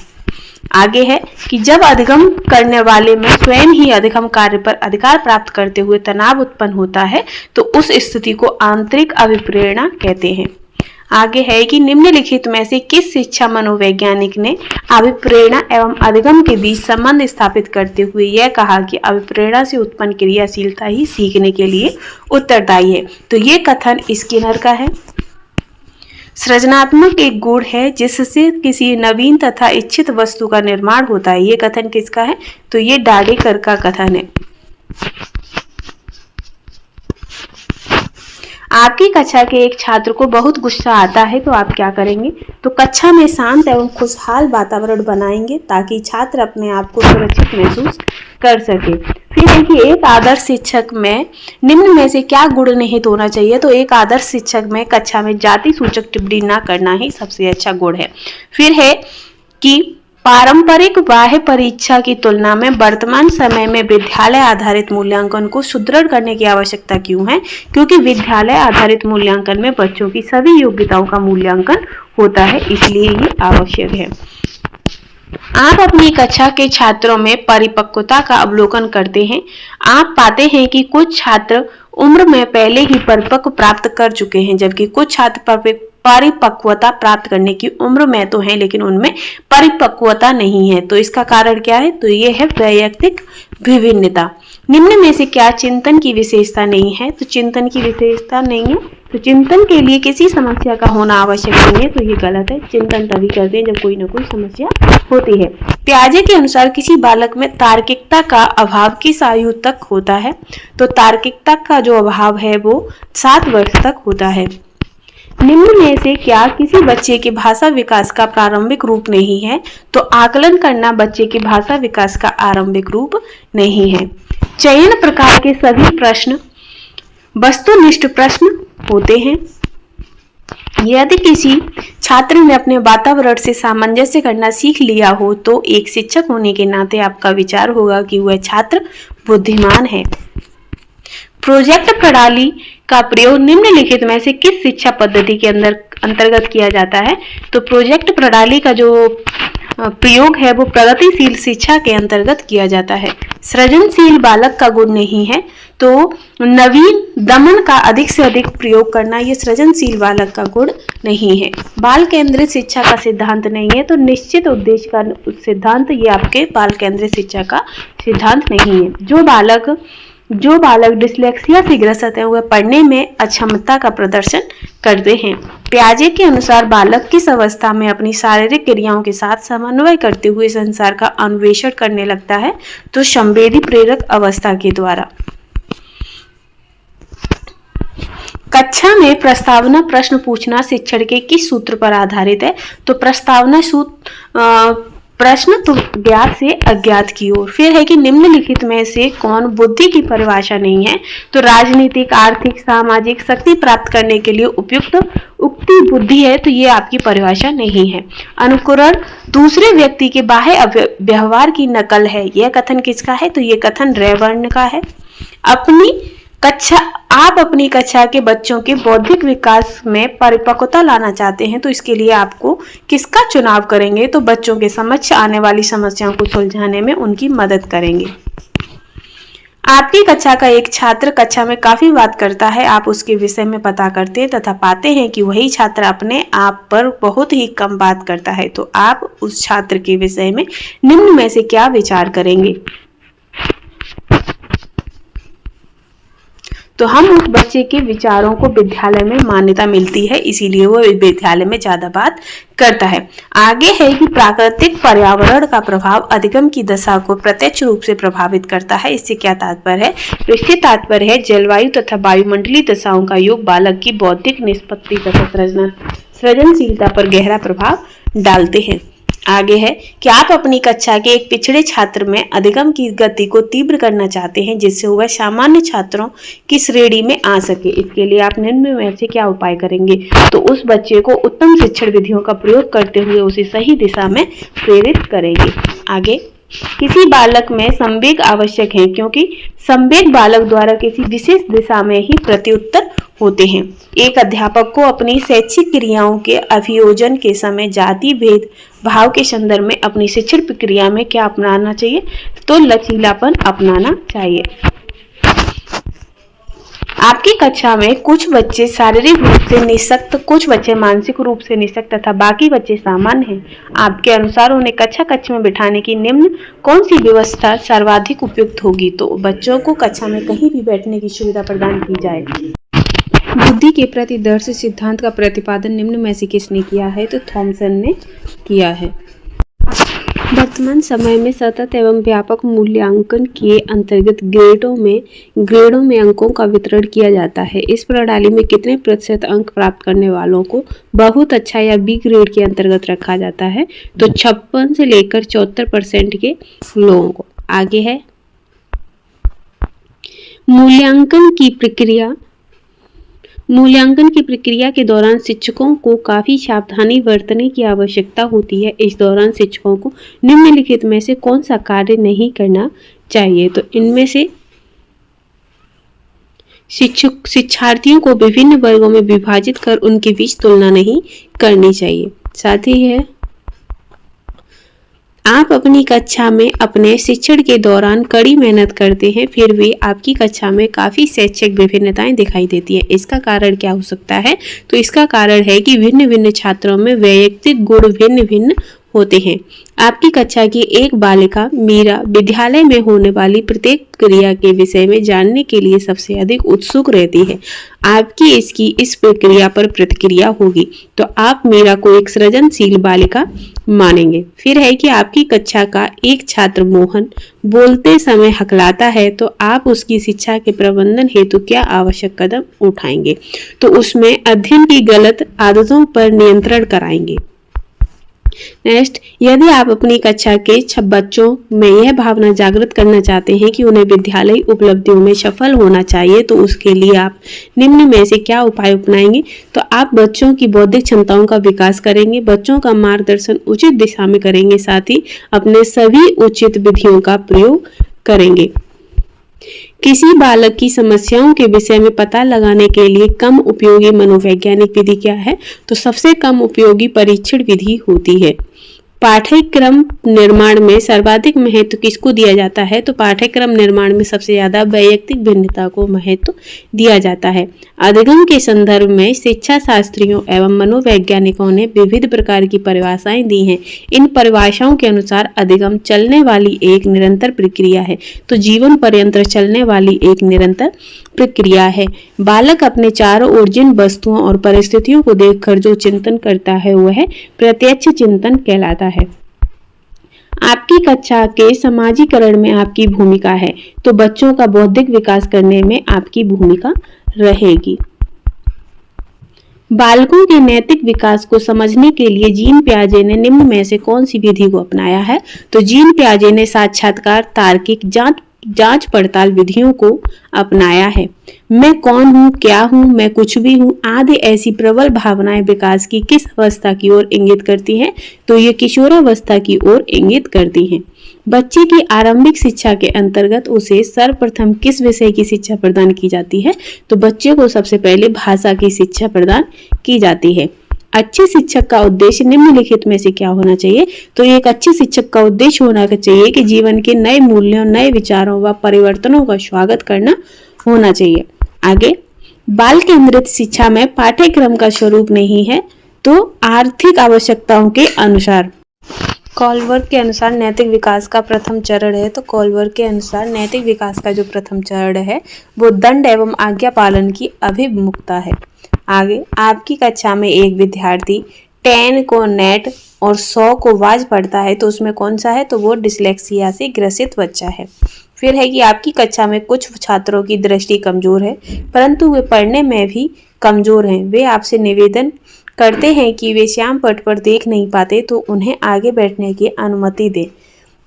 आगे है कि जब अधिगम करने वाले में स्वयं ही अधिगम कार्य पर अधिकार प्राप्त करते हुए तनाव उत्पन्न होता है, तो उस स्थिति को आंतरिक अभिप्रेरणा कहते हैं। आगे है कि निम्नलिखित में से किस शिक्षा मनोवैज्ञानिक ने अभिप्रेरणा एवं अधिगम के बीच संबंध स्थापित करते हुए यह कहा कि अभिप्रेरणा से उत्पन्न क्रियाशीलता ही सीखने के लिए उत्तरदायी है? तो ये कथन स्किनर का है। सृजनात्मक एक गुण है जिससे किसी नवीन तथा इच्छित वस्तु का निर्माण होता है, ये कथन किसका है? तो ये डाडेकर का कथन है। आपकी कक्षा के एक छात्र को बहुत गुस्सा आता है तो आप क्या करेंगे? तो कक्षा में शांत एवं खुशहाल वातावरण बनाएंगे ताकि छात्र अपने आप को सुरक्षित महसूस कर सके। फिर है कि एक आदर्श शिक्षक में निम्न में से क्या गुण निहित होना चाहिए? तो एक आदर्श शिक्षक में कक्षा में जाति सूचक टिप्पणी न करना ही सबसे अच्छा गुण है। फिर है कि पारंपरिक बाह्य परीक्षा की तुलना में वर्तमान समय में विद्यालय आधारित मूल्यांकन को सुदृढ़ करने की आवश्यकता क्यों है? क्योंकि विद्यालय आधारित मूल्यांकन में बच्चों की सभी योग्यताओं का मूल्यांकन होता है, इसलिए ये आवश्यक है। आप अपनी कक्षा के छात्रों में परिपक्वता का अवलोकन करते हैं। आप पाते हैं कि कुछ छात्र उम्र में पहले ही परिपक्व प्राप्त कर चुके हैं, जबकि कुछ छात्र परिपक्वता प्राप्त करने की उम्र में तो हैं लेकिन उनमें परिपक्वता नहीं है। तो इसका कारण क्या है? तो ये है वैयक्तिक विभिन्नता। निम्न में से क्या चिंतन की विशेषता नहीं है? तो चिंतन की विशेषता नहीं है, तो चिंतन के लिए किसी समस्या का होना आवश्यक नहीं है, तो ये गलत है। चिंतन तभी करते हैं जब कोई ना कोई समस्या होती है। पियाजे के अनुसार किसी बालक में तार्किकता का अभाव किस आयु तक होता है? तो तार्किकता का जो अभाव है वो 7 वर्ष तक होता है। निम्न में से क्या किसी बच्चे के भाषा विकास का प्रारंभिक रूप नहीं है? तो आकलन करना बच्चे के भाषा विकास का आरंभिक रूप नहीं है। चयन प्रकार के सभी प्रश्न वस्तुनिष्ठ प्रश्न होते हैं। यदि किसी छात्र ने अपने वातावरण से सामंजस्य करना सीख लिया हो तो एक शिक्षक होने के नाते आपका विचार होगा कि वह छात्र बुद्धिमान है। प्रोजेक्ट प्रणाली का प्रयोग निम्नलिखित में से किस शिक्षा पद्धति के अंतर्गत किया जाता है? तो प्रोजेक्ट प्रणाली का जो प्रयोग है वो प्रगतिशील शिक्षा के अंतर्गत किया जाता है। सृजनशील बालक का गुण नहीं है, तो नवीन दमन का अधिक से अधिक प्रयोग करना ये सृजनशील बालक का गुण नहीं है। बाल केंद्रित शिक्षा का सिद्धांत नहीं है, तो निश्चित उद्देश्य का सिद्धांत ये आपके बाल केंद्रित शिक्षा का सिद्धांत नहीं है। जो बालक डिस्लेक्सिया से ग्रसित है वह पढ़ने में अक्षमता का प्रदर्शन करते हैं। पियाजे के अनुसार बालक किस अवस्था में अपनी शारीरिक क्रियाओं के साथ समन्वय करते हुए संसार का अन्वेषण करने लगता है? तो संवेदी प्रेरक अवस्था के द्वारा। कक्षा में प्रस्तावना प्रश्न पूछना शिक्षण के किस सूत्र पर आधारित है? तो प्रस्तावना सूत्र प्रश्न तो ज्ञात से अज्ञात की ओर। फिर है कि निम्नलिखित में से कौन बुद्धि की परिभाषा नहीं है? तो राजनीतिक, आर्थिक, सामाजिक शक्ति प्राप्त करने के लिए उपयुक्त उक्ति बुद्धि है, तो ये आपकी परिभाषा नहीं है। अनुकरण दूसरे व्यक्ति के बाह्य व्यवहार की नकल है, यह कथन किसका है? तो ये कथन रैवर्ण का है। आप अपनी कक्षा के बच्चों के बौद्धिक विकास में परिपक्वता लाना चाहते हैं, तो इसके लिए आपको किसका चुनाव करेंगे? तो बच्चों के समक्ष आने वाली समस्याओं को सुलझाने में उनकी मदद करेंगे। आपकी कक्षा का एक छात्र कक्षा में काफी बात करता है, आप उसके विषय में पता करते हैं तथा पाते हैं कि वही छात्र अपने आप पर बहुत ही कम बात करता है, तो आप उस छात्र के विषय में निम्न में से क्या विचार करेंगे? तो हम उस बच्चे के विचारों को विद्यालय में मान्यता मिलती है, इसीलिए वो विद्यालय में ज्यादा बात करता है। आगे है कि प्राकृतिक पर्यावरण का प्रभाव अधिगम की दशा को प्रत्यक्ष रूप से प्रभावित करता है। इससे क्या तात्पर्य है? तो इससे तात्पर्य है जलवायु तथा वायुमंडलीय दशाओं का योग बालक की बौद्धिक निष्पत्ति तथा सृजनशीलता पर गहरा प्रभाव डालते हैं। आगे है कि आप अपनी कक्षा के एक पिछड़े छात्र में अधिगम की गति को तीव्र करना चाहते हैं, जिससे वह सामान्य छात्रों की श्रेणी में आ सके। इसके लिए आप निम्न में से क्या उपाय करेंगे? तो उस बच्चे को उत्तम शिक्षण विधियों का प्रयोग करते हुए उसे सही दिशा में प्रेरित करेंगे। आगे, किसी बालक में संवेग आवश्यक है, क्योंकि संवेग बालक द्वारा किसी विशेष दिशा में ही प्रत्युत्तर होते हैं। एक अध्यापक को अपनी शैक्षिक क्रियाओं के अभियोजन के समय जाति भेद भाव के संदर्भ में अपनी शिक्षण प्रक्रिया में क्या अपनाना चाहिए? तो लचीलापन अपनाना चाहिए। आपकी कक्षा में कुछ बच्चे शारीरिक रूप से निशक्त, कुछ बच्चे मानसिक रूप से निशक्त तथा बाकी बच्चे सामान्य हैं। आपके अनुसार उन्हें कक्षा में बिठाने की निम्न कौन सी व्यवस्था सर्वाधिक उपयुक्त होगी? तो बच्चों को कक्षा में कहीं भी बैठने की सुविधा प्रदान की जाए। बुद्धि के प्रति दर्श सिद्धांत का प्रतिपादन निम्न में से किसने किया है? तो थॉमसन ने किया है। वर्तमान समय में सतत एवं व्यापक मूल्यांकन के अंतर्गत ग्रेडों में अंकों का वितरण किया जाता है। इस प्रणाली में कितने प्रतिशत अंक प्राप्त करने वालों को बहुत अच्छा या बी ग्रेड के अंतर्गत रखा जाता है? तो 56 से लेकर 74% के लोगों को। आगे है मूल्यांकन की प्रक्रिया के दौरान शिक्षकों को काफी सावधानी बरतने की आवश्यकता होती है। इस दौरान शिक्षकों को निम्नलिखित में से कौन सा कार्य नहीं करना चाहिए? तो इनमें से शिक्षार्थियों को विभिन्न वर्गों में विभाजित कर उनके बीच तुलना नहीं करनी चाहिए। साथ ही है आप अपनी कक्षा में अपने शिक्षण के दौरान कड़ी मेहनत करते हैं, फिर भी आपकी कक्षा में काफ़ी शैक्षिक विभिन्नताएं दिखाई देती हैं। इसका कारण क्या हो सकता है? तो इसका कारण है कि भिन्न भिन्न छात्रों में वैयक्तिक गुण भिन्न भिन्न होते हैं। आपकी कक्षा की एक बालिका मीरा विद्यालय में होने वाली प्रत्येक क्रिया के विषय में जानने के लिए सबसे अधिक उत्सुक रहती है। आपकी इसकी इस प्रक्रिया पर प्रतिक्रिया होगी, तो आप मीरा को एक सृजनशील बालिका मानेंगे। फिर है कि आपकी कक्षा का एक छात्र मोहन बोलते समय हकलाता है, तो आप उसकी शिक्षा के प्रबंधन हेतु क्या आवश्यक कदम उठाएंगे? तो उसमें अध्ययन की गलत आदतों पर नियंत्रण कराएंगे। नेक्स्ट, यदि आप अपनी कक्षा के बच्चों में यह भावना जागृत करना चाहते हैं कि उन्हें विद्यालय उपलब्धियों में सफल होना चाहिए, तो उसके लिए आप निम्न में से क्या उपाय अपनाएंगे? तो आप बच्चों की बौद्धिक क्षमताओं का विकास करेंगे, बच्चों का मार्गदर्शन उचित दिशा में करेंगे, साथ ही अपने सभी उचित विधियों का प्रयोग करेंगे। किसी बालक की समस्याओं के विषय में पता लगाने के लिए कम उपयोगी मनोवैज्ञानिक विधि क्या है? तो सबसे कम उपयोगी परीक्षण विधि होती है। पाठ्यक्रम निर्माण में सर्वाधिक महत्व किसको दिया जाता है? तो पाठ्यक्रम निर्माण में सबसे ज्यादा वैयक्तिक भिन्नता को महत्व दिया जाता है। अधिगम के संदर्भ में शिक्षा शास्त्रियों एवं मनोवैज्ञानिकों ने विविध प्रकार की परिभाषाएं दी हैं। इन परिभाषाओं के अनुसार अधिगम चलने वाली एक निरंतर प्रक्रिया है, तो जीवन पर्यंत चलने वाली एक निरंतर प्रक्रिया है। बालक अपने चारों ओर जिन वस्तुओं और परिस्थितियों को देखकर जो चिंतन करता है वह प्रत्यक्ष चिंतन कहलाता है। आपकी कक्षा के समाजीकरण में आपकी भूमिका है, तो बच्चों का बौद्धिक विकास करने में आपकी भूमिका रहेगी। बालकों के नैतिक विकास को समझने के लिए जीन पियाजे ने निम्न में से कौन सी विधि को अपनाया है? तो जीन पियाजे ने साक्षात्कार, तार्किक, जांच पड़ताल विधियों को अपनाया है। मैं कौन हूँ, क्या हूँ, मैं कुछ भी हूँ आदि ऐसी प्रबल भावनाएं विकास की किस अवस्था की ओर इंगित करती हैं? तो ये किशोरावस्था की ओर इंगित करती हैं। बच्चे की आरंभिक शिक्षा के अंतर्गत उसे सर्वप्रथम किस विषय की शिक्षा प्रदान की जाती है? तो बच्चे को सबसे पहले भाषा की शिक्षा प्रदान की जाती है। अच्छे शिक्षक का उद्देश्य निम्नलिखित में से क्या होना चाहिए? तो एक अच्छे शिक्षक का उद्देश्य होना चाहिए कि जीवन के नए मूल्यों, नए विचारों व परिवर्तनों का स्वागत करना होना चाहिए। आगे, बाल केंद्रित शिक्षा में पाठ्यक्रम का स्वरूप नहीं है, तो आर्थिक आवश्यकताओं के अनुसार। कॉलबर्ग के अनुसार नैतिक विकास का प्रथम चरण है, तो कॉलबर्ग के अनुसार नैतिक विकास का जो प्रथम चरण है वो दंड एवं आज्ञा पालन की अभिमुखता है। आगे, आपकी कक्षा में एक विद्यार्थी 10 को नेट और 100 को वाज पढ़ता है, तो उसमें कौन सा है? तो वो डिसलेक्सिया से ग्रसित बच्चा है। फिर है कि आपकी कक्षा में कुछ छात्रों की दृष्टि कमजोर है, परंतु वे पढ़ने में भी कमजोर हैं। वे आपसे निवेदन करते हैं कि वे श्याम पट पर देख नहीं पाते, तो उन्हें आगे बैठने की अनुमति दें।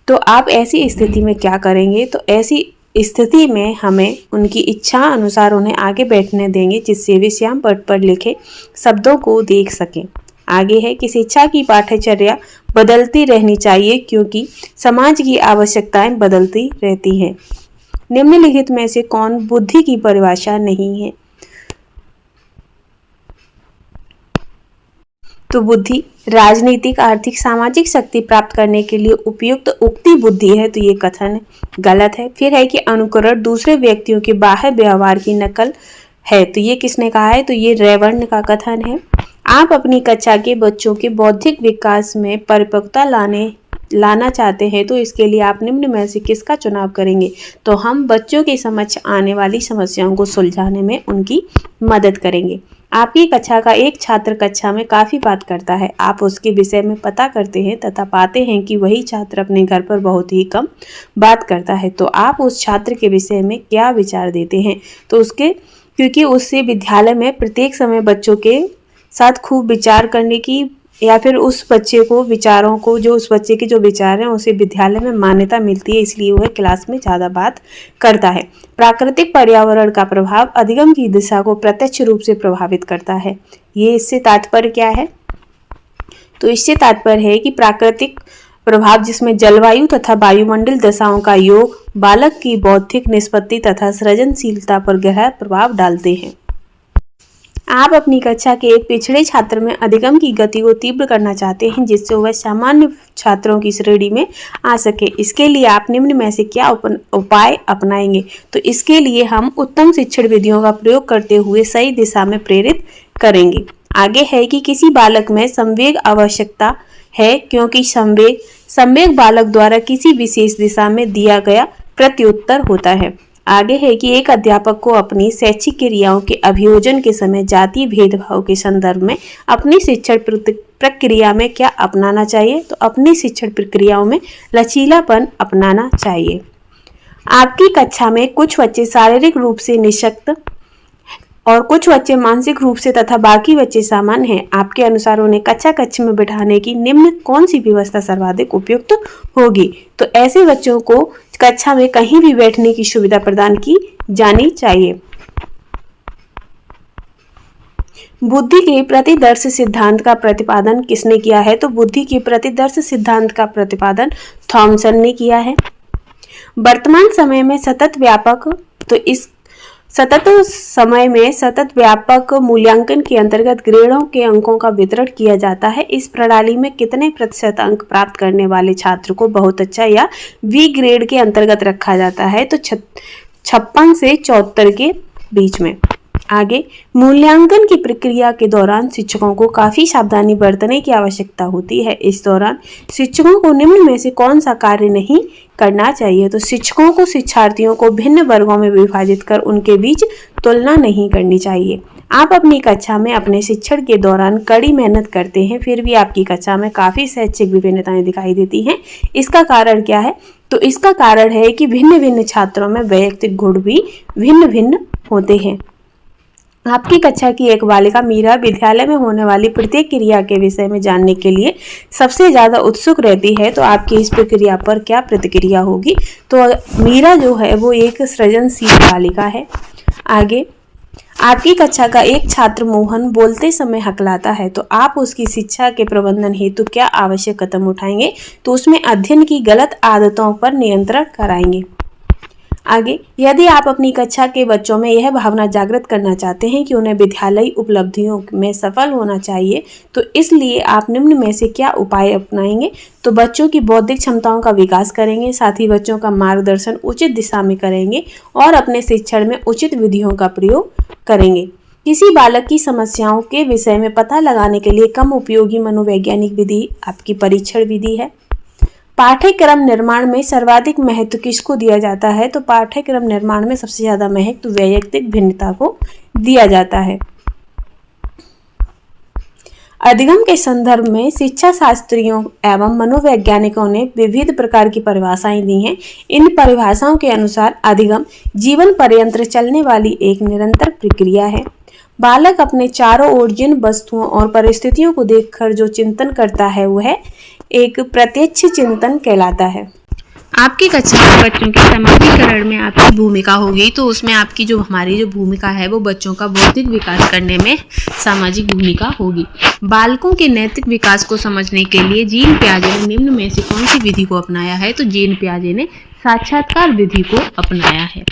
तो आप ऐसी स्थिति में क्या करेंगे? तो ऐसी स्थिति में हमें उनकी इच्छा अनुसार उन्हें आगे बैठने देंगे, जिससे वे श्याम पट पर लिखे शब्दों को देख सकें। आगे है कि शिक्षा की पाठ्यचर्या बदलती रहनी चाहिए, क्योंकि समाज की आवश्यकताएं बदलती रहती हैं। निम्नलिखित में से कौन बुद्धि की परिभाषा नहीं है? तो बुद्धि राजनीतिक, आर्थिक, सामाजिक शक्ति प्राप्त करने के लिए उपयुक्त उक्ति बुद्धि है, तो ये कथन गलत है। फिर है कि अनुकरण दूसरे व्यक्तियों के बाह्य व्यवहार की नकल है, तो ये किसने कहा है? तो ये रेवर्ण का कथन है। आप अपनी कक्षा के बच्चों के बौद्धिक विकास में परिपक्वता लाना चाहते हैं, तो इसके लिए आप निम्न में से किसका चुनाव करेंगे? तो हम बच्चों के समक्ष आने वाली समस्याओं को सुलझाने में उनकी मदद करेंगे। आपकी कक्षा का एक छात्र कक्षा में काफ़ी बात करता है, आप उसके विषय में पता करते हैं तथा पाते हैं कि वही छात्र अपने घर पर बहुत ही कम बात करता है, तो आप उस छात्र के विषय में क्या विचार देते हैं? तो क्योंकि उससे विद्यालय में प्रत्येक समय बच्चों के साथ खूब विचार करने की, या फिर उस बच्चे को विचारों को, जो उस बच्चे के जो विचार हैं उसे विद्यालय में मान्यता मिलती है, इसलिए वह क्लास में ज़्यादा बात करता है। प्राकृतिक पर्यावरण का प्रभाव अधिगम की दिशा को प्रत्यक्ष रूप से प्रभावित करता है। ये इससे तात्पर्य क्या है? तो इससे तात्पर्य है कि प्राकृतिक प्रभाव जिसमें जलवायु तथा वायुमंडल दशाओं का योग बालक की बौद्धिक निष्पत्ति तथा सृजनशीलता पर गहरा प्रभाव डालते हैं। आप अपनी कक्षा के एक पिछड़े छात्र में अधिगम की गति को तीव्र करना चाहते हैं, जिससे वह सामान्य छात्रों की श्रेणी में आ सके। इसके लिए आप निम्न में से क्या उपाय अपनाएंगे? तो इसके लिए हम उत्तम शिक्षण विधियों का प्रयोग करते हुए सही दिशा में प्रेरित करेंगे। आगे है कि किसी बालक में संवेग आवश्यकता है, क्योंकि संवेग बालक द्वारा किसी विशेष दिशा में दिया गया प्रत्युत्तर होता है। आगे है कि एक अध्यापक को अपनी शैक्षिक क्रियाओं के अभियोजन के समय जातीय भेदभाव के संदर्भ में अपनी शिक्षण प्रक्रिया में क्या अपनाना चाहिए? तो अपनी शिक्षण प्रक्रियाओं में लचीलापन अपनाना चाहिए। आपकी कक्षा में कुछ बच्चे शारीरिक रूप से निशक्त और कुछ बच्चे मानसिक रूप से तथा बाकी बच्चे सामान्य हैं। आपके अनुसार उन्हें कक्षा में बिठाने की निम्न कौन सी व्यवस्था सर्वाधिक उपयुक्त होगी? तो ऐसे बच्चों को कक्षा में कहीं भी बैठने की सुविधा प्रदान की जानी चाहिए। बुद्धि के प्रतिदर्श सिद्धांत का प्रतिपादन किसने किया है? तो बुद्धि के प्रतिदर्श सिद्धांत का प्रतिपादन थॉमसन ने किया है। वर्तमान समय में सतत व्यापक मूल्यांकन के अंतर्गत ग्रेडों के अंकों का वितरण किया जाता है। इस प्रणाली में कितने प्रतिशत अंक प्राप्त करने वाले छात्र को बहुत अच्छा या वी ग्रेड के अंतर्गत रखा जाता है? तो 56 से 74 के बीच में। आगे, मूल्यांकन की प्रक्रिया के दौरान शिक्षकों को काफी सावधानी बरतने की आवश्यकता होती है। इस दौरान शिक्षकों को निम्न में से कौन सा कार्य नहीं करना चाहिए? तो शिक्षकों को शिक्षार्थियों को भिन्न वर्गों में विभाजित कर उनके बीच तुलना नहीं करनी चाहिए। आप अपनी कक्षा में अपने शिक्षण के दौरान कड़ी मेहनत करते हैं, फिर भी आपकी कक्षा में काफी शैक्षिक विभिन्नताएं दिखाई देती हैं। इसका कारण क्या है? तो इसका कारण है कि भिन्न भिन्न छात्रों में वैयक्तिक गुण भी भिन्न भिन्न होते हैं। आपकी कक्षा की एक बालिका मीरा विद्यालय में होने वाली प्रत्येक क्रिया के विषय में जानने के लिए सबसे ज्यादा उत्सुक रहती है, तो आपकी इस प्रक्रिया पर क्या प्रतिक्रिया होगी? तो मीरा जो है वो एक सृजनशील बालिका है। आगे, आपकी कक्षा का एक छात्र मोहन बोलते समय हकलाता है, तो आप उसकी शिक्षा के प्रबंधन हेतु क्या आवश्यक कदम उठाएंगे? तो उसमें अध्ययन की गलत आदतों पर नियंत्रण कराएंगे। आगे, यदि आप अपनी कक्षा के बच्चों में यह भावना जागृत करना चाहते हैं कि उन्हें विद्यालयी उपलब्धियों में सफल होना चाहिए, तो इसलिए आप निम्न में से क्या उपाय अपनाएंगे? तो बच्चों की बौद्धिक क्षमताओं का विकास करेंगे, साथ ही बच्चों का मार्गदर्शन उचित दिशा में करेंगे और अपने शिक्षण में उचित विधियों का प्रयोग करेंगे। किसी बालक की समस्याओं के विषय में पता लगाने के लिए कम उपयोगी मनोवैज्ञानिक विधि आपकी परीक्षण विधि है। पाठ्यक्रम निर्माण में सर्वाधिक महत्व किसको दिया जाता है? तो पाठ्यक्रम निर्माण में सबसे ज्यादा महत्व वैयक्तिक भिन्नता को दिया जाता है। अधिगम के संदर्भ में शिक्षा शास्त्रियों एवं मनोवैज्ञानिकों ने विविध प्रकार की परिभाषाएं दी हैं। इन परिभाषाओं के अनुसार अधिगम जीवन पर्यंत चलने वाली एक निरंतर प्रक्रिया है। बालक अपने चारों ओर जिन वस्तुओं और परिस्थितियों को देखकर जो चिंतन करता है वह एक प्रत्यक्ष चिंतन कहलाता है। आपकी कक्षा में बच्चों के समाजीकरण में आपकी भूमिका होगी, तो उसमें आपकी हमारी जो भूमिका है वो बच्चों का बौद्धिक विकास करने में सामाजिक भूमिका होगी। बालकों के नैतिक विकास को समझने के लिए जीन पियाजे ने निम्न में से कौन सी विधि को अपनाया है? तो जीन पियाजे ने साक्षात्कार विधि को अपनाया है।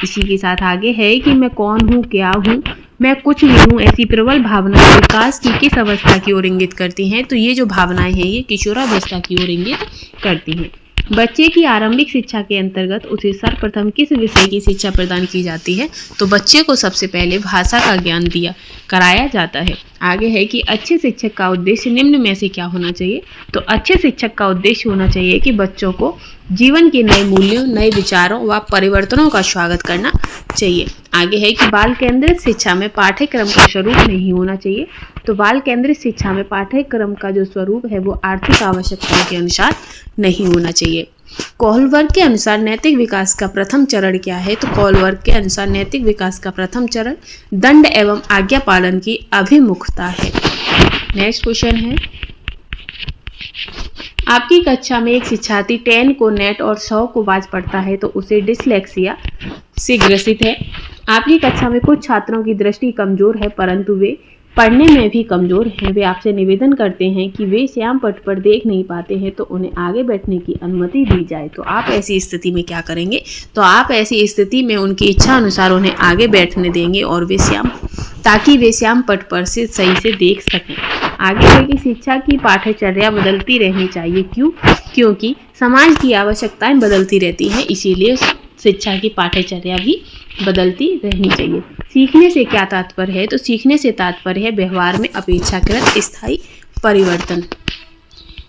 इसी के साथ आगे है कि मैं कौन हूँ, क्या हूँ, मैं कुछ नहीं हूँ, ऐसी प्रबल भावना विकास की किस अवस्था की ओर इंगित करती हैं? तो ये जो भावनाएं हैं ये किशोरावस्था की ओर इंगित करती हैं। बच्चे की आरंभिक शिक्षा के अंतर्गत उसे सर्वप्रथम किस विषय की शिक्षा प्रदान की जाती है? तो बच्चे को सबसे पहले भाषा का ज्ञान कराया जाता है। आगे है कि अच्छे शिक्षक का उद्देश्य निम्न में से क्या होना चाहिए? तो अच्छे शिक्षक का उद्देश्य होना चाहिए कि बच्चों को जीवन के नए मूल्यों, नए विचारों व परिवर्तनों का स्वागत करना चाहिए। आगे है कि बाल केंद्रित शिक्षा में पाठ्यक्रम का स्वरूप नहीं होना चाहिए। तो बाल केंद्रित शिक्षा में पाठ्यक्रम का जो स्वरूप है वो आर्थिक आवश्यकताओं के अनुसार नहीं होना चाहिए। कोहलबर्ग के अनुसार नैतिक विकास का प्रथम चरण क्या है? तो कोहलबर्ग के अनुसार नैतिक विकास का प्रथम चरण दंड एवं आज्ञा पालन की अभिमुखता है। नेक्स्ट क्वेश्चन है, आपकी कक्षा में एक शिक्षार्थी 10 को नेट और 100 को बाज पढ़ता है, तो उसे डिसलेक्सिया से ग्रसित है। आपकी कक्षा में कुछ छात्रों की दृष्टि कमजोर है परंतु वे पढ़ने में भी कमजोर हैं। वे आपसे निवेदन करते हैं कि वे श्याम पट पर देख नहीं पाते हैं, तो उन्हें आगे बैठने की अनुमति दी जाए। तो आप ऐसी स्थिति में क्या करेंगे? तो आप ऐसी स्थिति में उनकी इच्छा अनुसार उन्हें आगे बैठने देंगे और ताकि वे श्याम पट पर से सही से देख सकें। आगे है कि शिक्षा की पाठ्यचर्या बदलती रहनी चाहिए। क्यों? क्योंकि समाज की आवश्यकताएं बदलती रहती हैं, इसीलिए शिक्षा की पाठ्यचर्या भी बदलती रहनी चाहिए। सीखने से क्या तात्पर्य है? तो सीखने से तात्पर्य है व्यवहार में अपेक्षाकृत स्थायी परिवर्तन।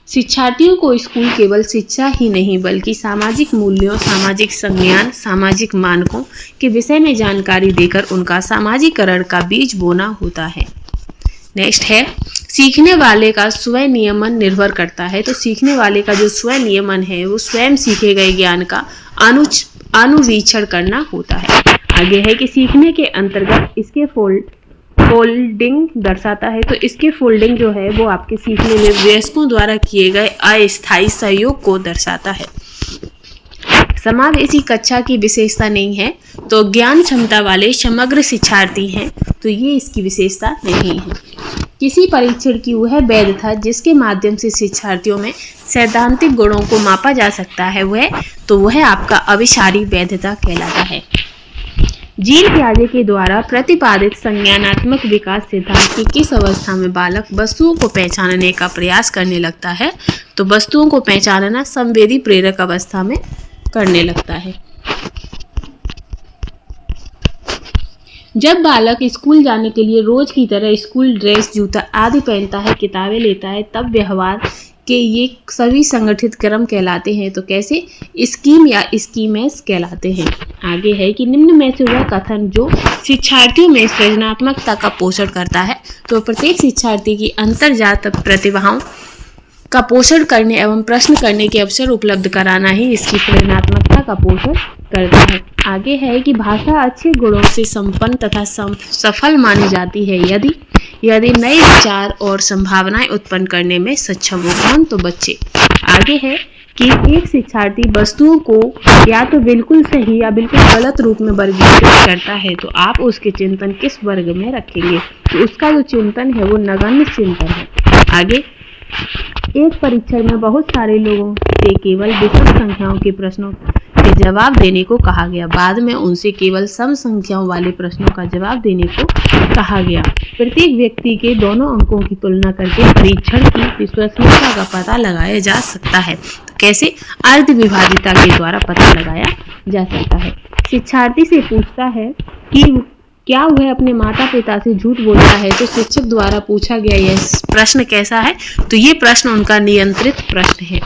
शिक्षार्थियों को स्कूल केवल शिक्षा ही नहीं बल्कि सामाजिक मूल्यों, सामाजिक संज्ञान, सामाजिक मानकों के विषय में जानकारी देकर उनका सामाजिकरण का बीज बोना होता है। नेक्स्ट है, सीखने वाले का स्वयं नियमन निर्भर करता है। तो सीखने वाले का जो स्वयं नियमन है वो स्वयं सीखे गए ज्ञान का अनुवीक्षण करना होता है। आगे है कि सीखने के अंतर्गत इसके फोल्डिंग दर्शाता है। तो इसके फोल्डिंग जो है वो आपके सीखने में वयस्कों द्वारा किए गए अस्थायी सहयोग को दर्शाता है। समावेशी कक्षा की विशेषता नहीं है, तो ज्ञान क्षमता वाले समग्र शिक्षार्थी हैं, तो ये इसकी विशेषता नहीं है। किसी परीक्षण की वह वैधता जिसके माध्यम से शिक्षार्थियों में सैद्धांतिक गुणों को मापा जा सकता है वह आपका अविचारी वैधता कहलाता है। जीन पियाजे के द्वारा प्रतिपादित संज्ञानात्मक विकास सिद्धांत की किस अवस्था में बालक वस्तुओं को पहचानने का प्रयास करने लगता है? तो वस्तुओं को पहचानना संवेदी प्रेरक अवस्था में करने लगता है। जब बालक स्कूल जाने के लिए रोज की तरह स्कूल ड्रेस, जूता आदि पहनता है, किताबें लेता है, तब व्यवहार के ये सभी संगठित क्रम कहलाते हैं। तो कैसे? स्कीम या स्कीमेस कहलाते हैं। आगे है कि निम्न में से वह कथन जो शिक्षार्थियों में सृजनात्मकता का पोषण करता है। तो प्रत्येक शिक्षार्थी की अंतर्जात प्रतिभाओं का पोषण करने एवं प्रश्न करने के अवसर उपलब्ध कराना ही इसकी सृजनात्मकता का पोषण करता है। आगे है कि भाषा अच्छे गुणों से संपन्न तथा सफल मानी जाती है यदि नए विचार और संभावनाएं उत्पन्न करने में सक्षम हो। कौन? तो बच्चे। आगे है कि एक शिक्षार्थी वस्तुओं को या तो बिल्कुल सही या बिल्कुल गलत रूप में वर्गीकृत करता है तो आप उसके चिंतन किस वर्ग में रखेंगे? तो उसका जो चिंतन है वो नगण्य चिंतन है। आगे, एक परीक्षण में बहुत सारे लोगों से केवल विषम संख्याओं के प्रश्नों के जवाब देने को कहा गया। बाद में उनसे केवल सम संख्याओं वाले प्रश्नों का जवाब देने को कहा गया। प्रत्येक व्यक्ति के दोनों अंकों की तुलना करके परीक्षण की विश्वसनीयता का पता लगाया जा सकता है। तो कैसे? अर्ध विभाजिता के द्वारा पता लगाया जा सकता है। शिक्षार्थी से पूछता है कि क्या वह अपने माता पिता से झूठ बोलता है? तो शिक्षक द्वारा पूछा गया यह प्रश्न कैसा है? तो ये प्रश्न उनका नियंत्रित प्रश्न है।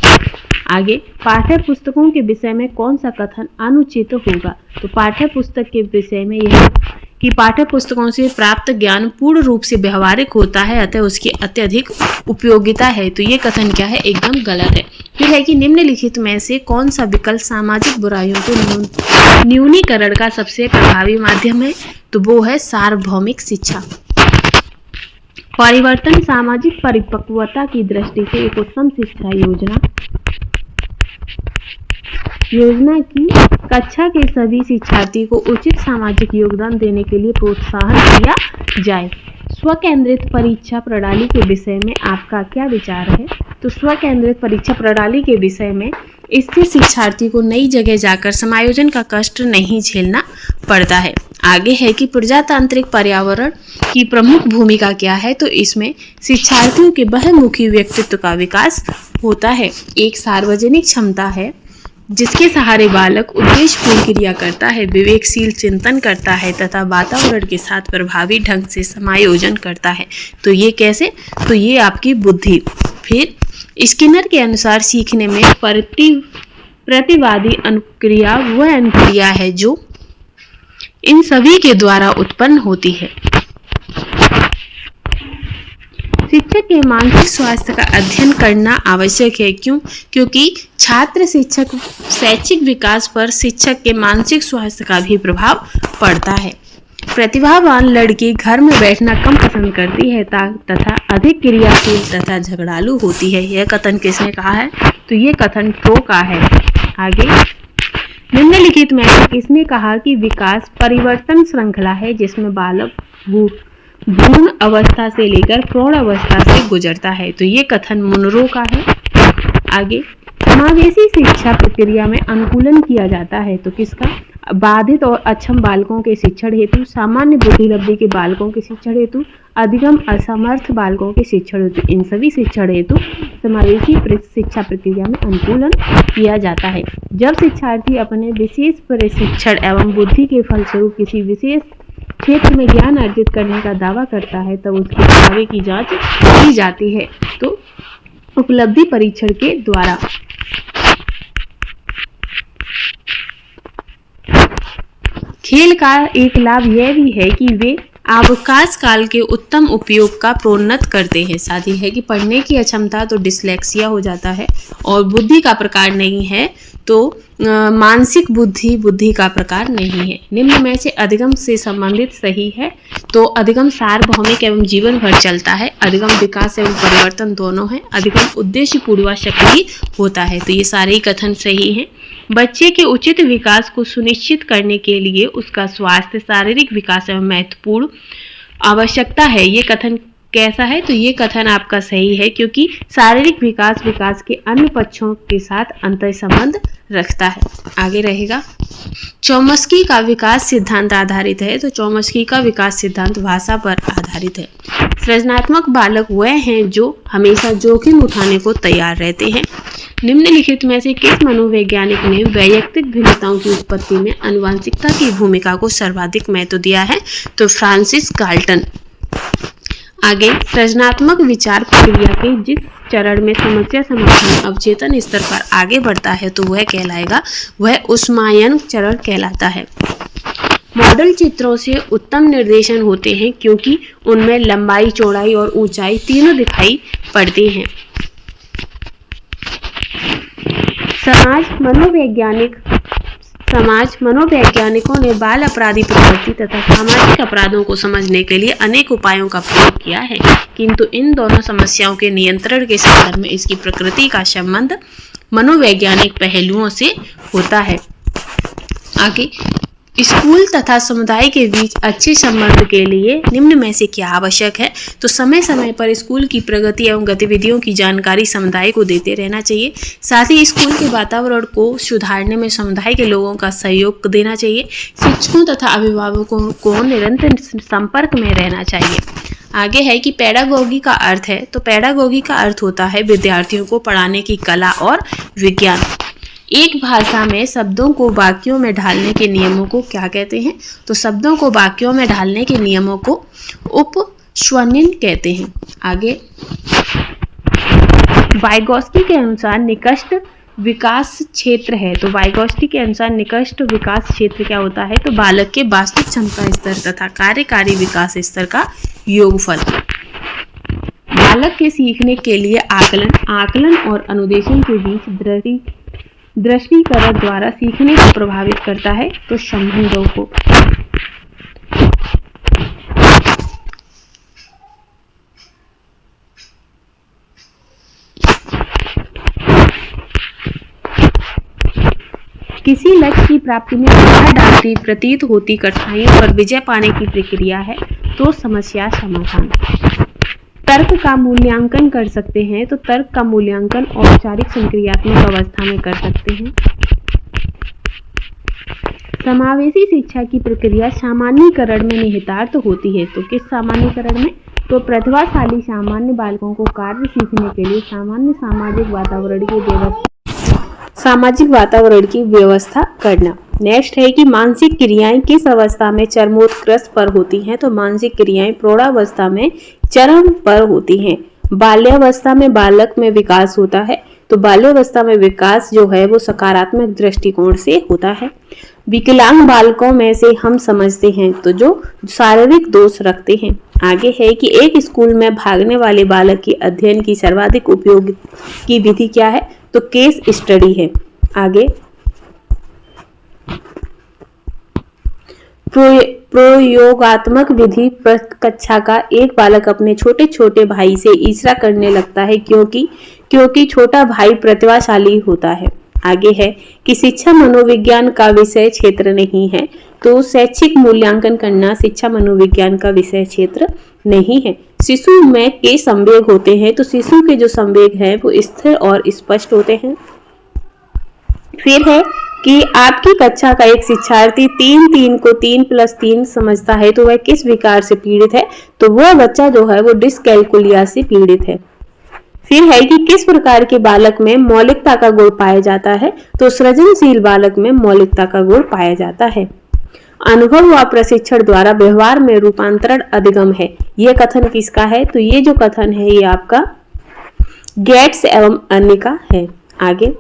आगे, पाठ्य पुस्तकों के विषय में कौन सा कथन अनुचित होगा? तो पाठ्य पुस्तक के विषय में यह कि पाठ्य पुस्तकों से प्राप्त ज्ञान पूर्ण रूप से व्यवहारिक होता है, अतः उसकी अत्यधिक उपयोगिता है। तो ये कथन क्या है? एकदम गलत है। फिर है कि निम्नलिखित में से कौन सा विकल्प सामाजिक बुराइयों के न्यूनीकरण का सबसे प्रभावी माध्यम है? तो वो है सार्वभौमिक शिक्षा। परिवर्तन सामाजिक परिपक्वता की दृष्टि से एक उत्तम शिक्षा योजना की कक्षा के सभी शिक्षार्थी को उचित सामाजिक योगदान देने के लिए प्रोत्साहन किया जाए। स्वकेंद्रित परीक्षा प्रणाली के विषय में आपका क्या विचार है? तो स्वकेंद्रित परीक्षा प्रणाली के विषय में इससे शिक्षार्थी को नई जगह जाकर समायोजन का कष्ट नहीं झेलना पड़ता है। आगे है कि प्रजातांत्रिक पर्यावरण की प्रमुख भूमिका क्या है? तो इसमें शिक्षार्थियों के बहुमुखी व्यक्तित्व का विकास होता है। एक सार्वजनिक क्षमता है जिसके सहारे बालक उद्देश्यपूर्ण क्रिया करता है, विवेकशील चिंतन करता है तथा वातावरण के साथ प्रभावी ढंग से समायोजन करता है। तो ये कैसे? तो ये आपकी बुद्धि। फिर स्किनर के अनुसार सीखने में प्रतिवादी अनुक्रिया वह अनुक्रिया है जो इन सभी के द्वारा उत्पन्न होती है। शिक्षक के मानसिक स्वास्थ्य का अध्ययन करना आवश्यक है। क्यों? क्योंकि छात्र शिक्षक शैक्षिक विकास पर शिक्षक के मानसिक स्वास्थ्य का भी प्रभाव पड़ता है। प्रतिभावान लड़की घर में बैठना कम पसंद करती है तथा अधिक क्रियाशील तथा झगड़ालू होती है। यह कथन किसने कहा है? तो ये कथन ट्रो का है। आगे, निम्नलिखित में से किसने कहा कि विकास परिवर्तन श्रृंखला है जिसमें बालक भ्रूण अवस्था से लेकर प्रौढ़ अवस्था से गुजरता है? तो ये कथन मुनरो का है। आगे, समावेशी शिक्षा प्रक्रिया में अनुकूलन किया जाता है तो किसका? बाधित और अक्षम बालकों के शिक्षण हेतु, सामान्य बुद्धिलब्धि के बालकों के शिक्षण हेतु, अधिगम असमर्थ बालकों के शिक्षण हेतु, इन सभी शिक्षण हेतु समावेशी शिक्षा प्रक्रिया में अनुकूलन किया जाता है। जब शिक्षार्थी अपने विशेष प्रशिक्षण एवं बुद्धि के फलस्वरूप किसी विशेष क्षेत्र में ज्ञान अर्जित करने का दावा करता है तब उसके दावे की जांच की जाती है, तो उपलब्धि परीक्षण के द्वारा। खेल का एक लाभ यह भी है कि वे अवकाश काल के उत्तम उपयोग का प्रोन्नत करते हैं। साथ ही है कि पढ़ने की अक्षमता तो डिस्लेक्सिया हो जाता है और बुद्धि का प्रकार नहीं है तो मानसिक बुद्धि का प्रकार नहीं है। निम्न में से अधिगम से संबंधित सही है तो अधिगम सार्वभौमिक एवं जीवन भर चलता है। अधिगम विकास एवं परिवर्तन दोनों है। अधिगम उद्देश्य पूर्वाशक्ति होता है। तो ये सारे ही कथन सही हैं। बच्चे के उचित विकास को सुनिश्चित करने के लिए उसका स्वास्थ्य शारीरिक विकास एवं महत्वपूर्ण आवश्यकता है। ये कथन कैसा है? तो ये कथन आपका सही है क्योंकि शारीरिक विकास के अन्य पक्षों के साथ अंतर संबंध रखता है। आगे रहेगा, चौमस्की का विकास सिद्धांत आधारित है। तो चौमस्की का विकास सिद्धांत भाषा पर आधारित है। सृजनात्मक बालक वह हैं जो हमेशा जोखिम उठाने को तैयार रहते हैं। निम्नलिखित में से किस मनोवैज्ञानिक ने वैयक्तिक भिन्नताओं की उत्पत्ति में आनुवंशिकता की भूमिका को सर्वाधिक महत्व दिया है? तो फ्रांसिस गाल्टन। आगे, सृजनात्मक विचार प्रक्रिया के जिस चरण में समस्या समाधान अवचेतन स्तर पर आगे बढ़ता है तो वह कहलाएगा, वह उस्मायन चरण कहलाता है। मॉडल चित्रों से उत्तम निर्देशन होते हैं क्योंकि उनमें लंबाई, चौड़ाई और ऊंचाई तीनों दिखाई पड़ती हैं। समाज मनोवैज्ञानिकों ने बाल अपराधी प्रवृत्ति तथा सामाजिक अपराधों को समझने के लिए अनेक उपायों का प्रयोग किया है, किंतु इन दोनों समस्याओं के नियंत्रण के संदर्भ में इसकी प्रकृति का संबंध मनोवैज्ञानिक पहलुओं से होता है। आगे, स्कूल तथा समुदाय के बीच अच्छे संबंध के लिए निम्न में से क्या आवश्यक है? तो समय समय पर स्कूल की प्रगति एवं गतिविधियों की जानकारी समुदाय को देते रहना चाहिए। साथ ही स्कूल के वातावरण को सुधारने में समुदाय के लोगों का सहयोग देना चाहिए। शिक्षकों तथा अभिभावकों को निरंतर संपर्क में रहना चाहिए। आगे है कि पेडागोगी का अर्थ है, तो पेडागोगी का अर्थ होता है विद्यार्थियों को पढ़ाने की कला और विज्ञान। एक भाषा में शब्दों को वाक्यों में ढालने के नियमों को क्या कहते हैं? तो शब्दों को वाक्यों में ढालने के नियमों को उपस्वनिन कहते हैं। आगे, वाइगोत्स्की के अनुसार निकृष्ट विकास क्षेत्र है, तो वाइगोत्स्की के अनुसार निकृष्ट विकास क्षेत्र क्या होता है? तो बालक के वास्तविक क्षमता स्तर तथा कार्यकारी विकास स्तर का योगफल। बालक के सीखने के लिए आकलन और अनुदेशन के बीच दृष्टिकरण द्वारा सीखने को प्रभावित करता है, तो संबंधों को। किसी लक्ष्य की प्राप्ति में बाधा डालती प्रतीत होती कठिनाइयों पर विजय पाने की प्रक्रिया है, तो समस्या समाधान। तर्क का मूल्यांकन कर सकते हैं, तो तर्क का मूल्यांकन औपचारिक संक्रियात्मक अवस्था में कर सकते हैं। समावेशी शिक्षा की प्रक्रिया सामान्यीकरण में निहितार्थ होती है, तो किस सामान्यीकरण में? तो प्रतिभाशाली सामान्य बालकों को कार्य सीखने के लिए सामाजिक वातावरण की व्यवस्था करना। नेक्स्ट है कि मानसिक क्रियाएं किस अवस्था में चरमोत्कर्ष पर होती हैं? तो मानसिक क्रियाएं प्रौढ़ावस्था में चरम पर होती हैं। बाल्यावस्था में बालक में विकास होता है, तो बाल्यावस्था में विकास जो है वो सकारात्मक दृष्टिकोण से होता है। विकलांग बालकों में से हम समझते हैं तो जो शारीरिक दोष रखते हैं। आगे है कि एक स्कूल में भागने वाले बालक की अध्ययन की सर्वाधिक उपयोगी की विधि क्या है? तो केस स्टडी है। आगे, प्रयोगात्मक विधि पर कक्षा का एक बालक अपने छोटे छोटे भाई से ईर्ष्या करने लगता है क्योंकि छोटा भाई प्रतिभाशाली होता है। आगे है कि शिक्षा मनोविज्ञान का विषय क्षेत्र नहीं है, तो शैक्षिक मूल्यांकन करना शिक्षा मनोविज्ञान का विषय क्षेत्र नहीं है। शिशु में के संवेग होते हैं, तो शिशु के जो संवेग हैं वो स्थिर और स्पष्ट होते हैं। फिर है कि आपकी कक्षा का एक शिक्षार्थी 3 को 3+3 समझता है, तो वह किस विकार से पीड़ित है? तो वह बच्चा जो है वो डिसकैलकुलिया से पीड़ित है। फिर है कि किस प्रकार के बालक में मौलिकता का गुण पाया जाता है? तो सृजनशील बालक में मौलिकता का गुण पाया जाता है। अनुभव व प्रशिक्षण द्वारा व्यवहार में रूपांतरण अधिगम है, यह कथन किसका है? तो ये जो कथन है ये आपका गेट्स एवं अन्य का है। आगे,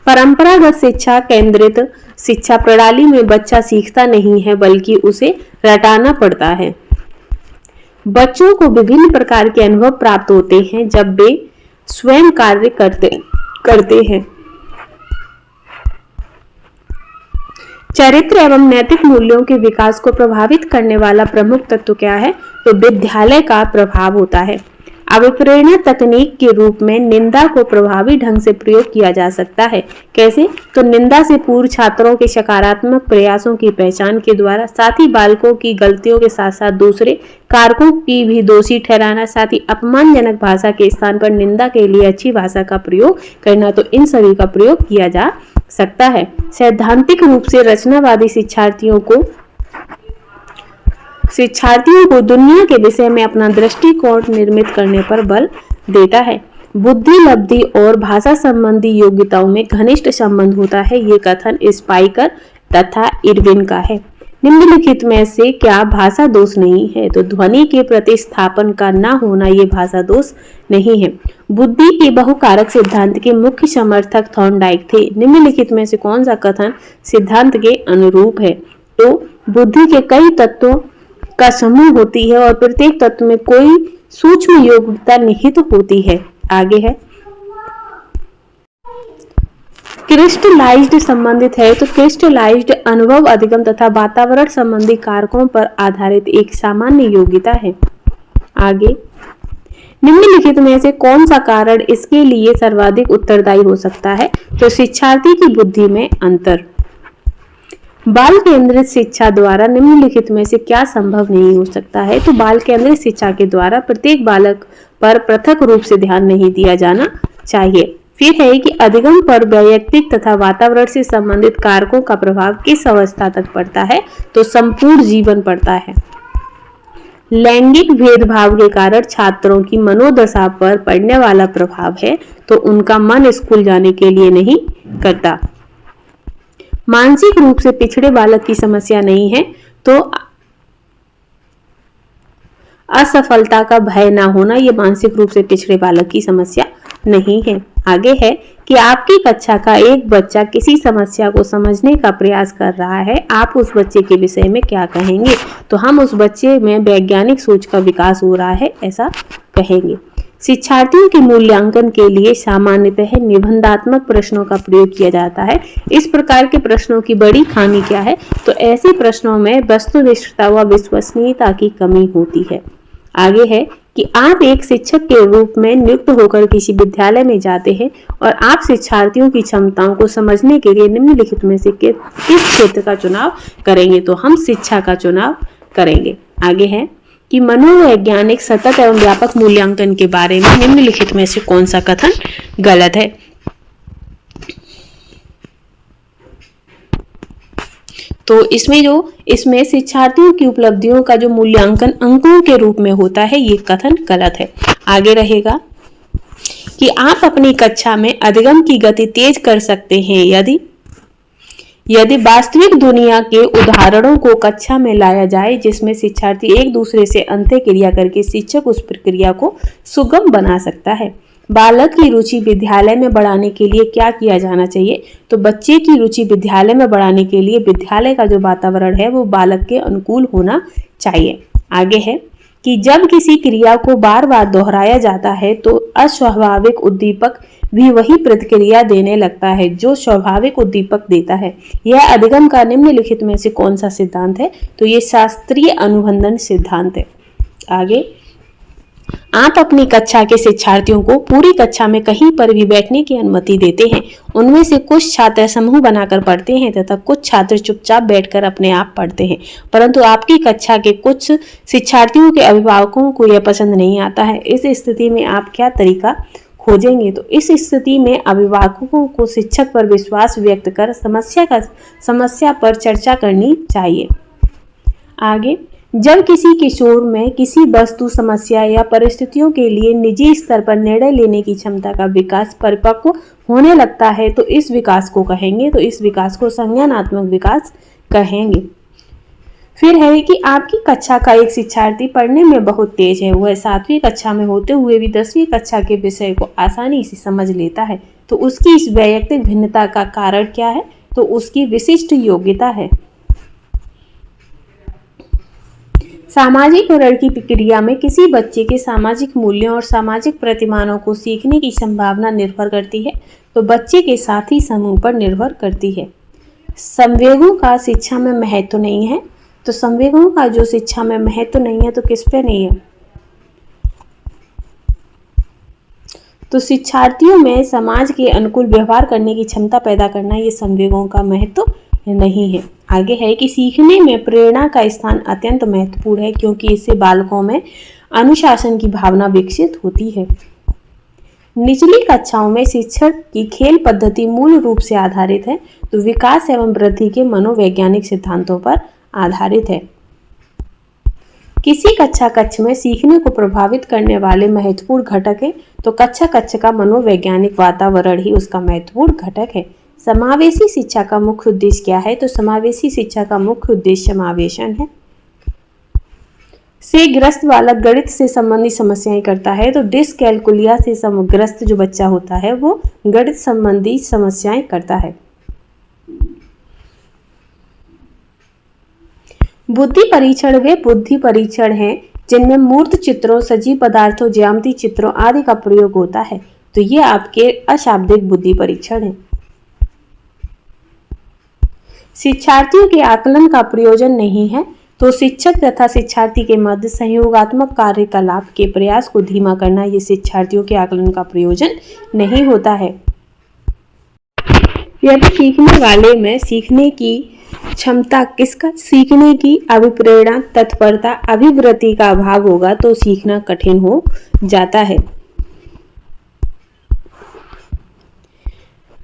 परंपरागत शिक्षा केंद्रित शिक्षा प्रणाली में बच्चा सीखता नहीं है बल्कि उसे रटाना पड़ता है। बच्चों को विभिन्न प्रकार के अनुभव प्राप्त होते हैं जब वे स्वयं कार्य करते हैं। चरित्र एवं नैतिक मूल्यों के विकास को प्रभावित करने वाला प्रमुख तत्व क्या है? तो विद्यालय का प्रभाव होता है। अभिप्रेरणा तकनीक के रूप में निंदा को प्रभावी ढंग से प्रयोग किया जा सकता है। कैसे? तो निंदा से पूर्व छात्रों के सकारात्मक प्रयासों की पहचान के द्वारा, साथ ही बालकों की गलतियों के साथ साथ दूसरे कारकों की भी दोषी ठहराना, साथ ही अपमानजनक भाषा के स्थान पर निंदा के लिए अच्छी भाषा का प्रयोग करना, तो इन सभी का प्रयोग किया जा सकता है। सैद्धांतिक रूप से रचनावादी शिक्षार्थियों को दुनिया के विषय में अपना दृष्टिकोण निर्मित करने पर बल देता है। बुद्धि, लब्धि और भाषा संबंधी योग्यताओं में घनिष्ठ संबंध होता है, ये कथन स्पाइकर तथा इरविन का है। निम्नलिखित में से क्या भाषा दोष नहीं है? तो ध्वनि के प्रतिस्थापन का न होना ये भाषा दोष नहीं है। बुद्धि के बहुकारक सिद्धांत के मुख्य समर्थक थॉर्नडाइक थे। निम्नलिखित में से कौन सा कथन सिद्धांत के अनुरूप है? तो बुद्धि के कई तत्वों का समूह होती है और प्रत्येक तत्व में कोई सूक्ष्म योग्यता निहित होती है। आगे है क्रिस्टलाइज्ड संबंधित है तो क्रिस्टलाइज्ड अनुभव अधिगम तथा वातावरण संबंधी कारकों पर आधारित एक सामान्य योग्यता है। आगे, निम्नलिखित में से कौन सा कारण इसके लिए सर्वाधिक उत्तरदायी हो सकता है? तो शिक्षार्थी की बुद्धि में अंतर। बाल केंद्रित शिक्षा द्वारा निम्नलिखित में से क्या संभव नहीं हो सकता है? तो बाल केंद्रित शिक्षा के द्वारा प्रत्येक बालक पर पृथक रूप से ध्यान नहीं दिया जाना चाहिए। फिर है कि अधिगम पर वैयक्तिक तथा वातावरण से संबंधित कारकों का प्रभाव किस अवस्था तक पड़ता है? तो संपूर्ण जीवन पड़ता है। लैंगिक भेदभाव के कारण छात्रों की मनोदशा पर पड़ने वाला प्रभाव है तो उनका मन स्कूल जाने के लिए नहीं करता। मानसिक रूप से पिछड़े बालक की समस्या नहीं है तो असफलता का भय ना होना ये मानसिक रूप से पिछड़े बालक की समस्या नहीं है। आगे है कि आपकी कक्षा का एक बच्चा किसी समस्या को समझने का प्रयास कर रहा है, आप उस बच्चे के विषय में क्या कहेंगे? तो हम उस बच्चे में वैज्ञानिक सोच का विकास हो रहा है ऐसा कहेंगे। शिक्षार्थियों के मूल्यांकन के लिए सामान्यतः निबंधात्मक प्रश्नों का प्रयोग किया जाता है। इस प्रकार के प्रश्नों की बड़ी खामी क्या है? तो ऐसे प्रश्नों में वस्तुनिष्ठता व विश्वसनीयता की कमी होती है। आगे है कि आप एक शिक्षक के रूप में नियुक्त होकर किसी विद्यालय में जाते हैं और आप शिक्षार्थियों की क्षमताओं को समझने के लिए निम्नलिखित में से किस क्षेत्र का चुनाव करेंगे? तो हम शिक्षा का चुनाव करेंगे। आगे है कि मनोवैज्ञानिक सतत एवं व्यापक मूल्यांकन के बारे में निम्नलिखित में से कौन सा कथन गलत है? तो इसमें शिक्षार्थियों की उपलब्धियों का जो मूल्यांकन अंकों के रूप में होता है ये कथन गलत है। आगे रहेगा कि आप अपनी कक्षा में अधिगम की गति तेज कर सकते हैं यदि वास्तविक दुनिया के उदाहरणों को कक्षा में लाया जाए जिसमें शिक्षार्थी एक दूसरे से अंतःक्रिया करके शिक्षक उस प्रक्रिया को सुगम बना सकता है। बालक की रुचि विद्यालय में बढ़ाने के लिए क्या किया जाना चाहिए? तो बच्चे की रुचि विद्यालय में बढ़ाने के लिए विद्यालय का जो वातावरण है वो बालक के अनुकूल होना चाहिए। आगे है कि जब किसी क्रिया को बार बार दोहराया जाता है तो अस्वाभाविक उद्दीपक भी वही प्रतिक्रिया देने लगता है जो स्वाभाविक उद्दीपक देता है। यह अधिगम का निम्नलिखित में से कौन सा सिद्धांत है? तो ये शास्त्रीय अनुबंधन सिद्धांत है। आगे, आप अपनी कक्षा के शिक्षार्थियों को पूरी कक्षा में कहीं पर भी बैठने की अनुमति देते हैं। उनमें से कुछ छात्र समूह बनाकर पढ़ते हैं तथा कुछ छात्र चुपचाप बैठकर अपने आप पढ़ते हैं, परंतु आपकी कक्षा के कुछ शिक्षार्थियों के अभिभावकों को यह पसंद नहीं आता है। इस स्थिति में आप क्या तरीका खोजेंगे? तो इस स्थिति में अभिभावकों को शिक्षक पर विश्वास व्यक्त कर समस्या पर चर्चा करनी चाहिए। आगे, जब किसी किशोर में किसी वस्तु, समस्या या परिस्थितियों के लिए निजी स्तर पर निर्णय लेने की क्षमता का विकास परिपक्व होने लगता है तो इस विकास को कहेंगे, तो इस विकास को संज्ञानात्मक विकास कहेंगे। फिर है कि आपकी कक्षा का एक शिक्षार्थी पढ़ने में बहुत तेज है, वह 7वीं कक्षा में होते हुए भी 10वीं कक्षा के विषय को आसानी से समझ लेता है, तो उसकी इस वैयक्तिक भिन्नता का कारण क्या है? तो उसकी विशिष्ट योग्यता है। सामाजिकरण की प्रक्रिया में किसी बच्चे के सामाजिक मूल्यों और सामाजिक प्रतिमानों को सीखने की संभावना निर्भर करती है, तो बच्चे के साथी समूह पर निर्भर करती है। संवेगों का शिक्षा में महत्व नहीं है, तो संवेगों का जो शिक्षा में महत्व नहीं है तो किस पे नहीं है? तो शिक्षार्थियों में समाज के अनुकूल व्यवहार करने की क्षमता पैदा करना ये संवेगों का महत्व नहीं है। आगे है कि सीखने में प्रेरणा का स्थान अत्यंत महत्वपूर्ण है क्योंकि इससे बालकों में अनुशासन की भावना विकसित होती है। निचली कक्षाओं में शिक्षक की खेल पद्धति मूल रूप से आधारित है, तो विकास एवं वृद्धि के मनोवैज्ञानिक सिद्धांतों पर आधारित है। किसी कक्षा कक्ष में सीखने को प्रभावित करने वाले महत्वपूर्ण घटक है, तो कक्षा कक्ष का मनोवैज्ञानिक वातावरण ही उसका महत्वपूर्ण घटक है। समावेशी शिक्षा का मुख्य उद्देश्य क्या है? तो समावेशी शिक्षा का मुख्य उद्देश्य समावेशन है। से ग्रस्त बालक गणित से संबंधित समस्याएं करता है, तो डिसकैलकुलिया से ग्रस्त जो बच्चा होता है वो गणित संबंधी समस्याएं करता है। बुद्धि परीक्षण वे बुद्धि परीक्षण हैं जिनमें मूर्त चित्रों, सजीव पदार्थों, ज्यामिति चित्रों आदि का प्रयोग होता है, तो ये आपके अशाब्दिक बुद्धि परीक्षण है। शिक्षार्थियों के आकलन का प्रयोजन नहीं है तो शिक्षक तथा शिक्षार्थी के मध्य सहयोगात्मक कार्यकलाप के प्रयास को धीमा करना ये शिक्षार्थियों के आकलन का प्रयोजन नहीं होता है। यदि सीखने वाले में सीखने की क्षमता किसका सीखने की अभिप्रेरणा तत्परता अभिवृत्ति का अभाव होगा तो सीखना कठिन हो जाता है।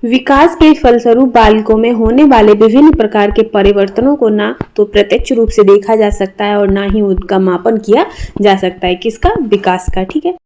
विकास के फलस्वरूप बालकों में होने वाले विभिन्न प्रकार के परिवर्तनों को ना तो प्रत्यक्ष रूप से देखा जा सकता है और ना ही उनका मापन किया जा सकता है। किसका? विकास का। ठीक है।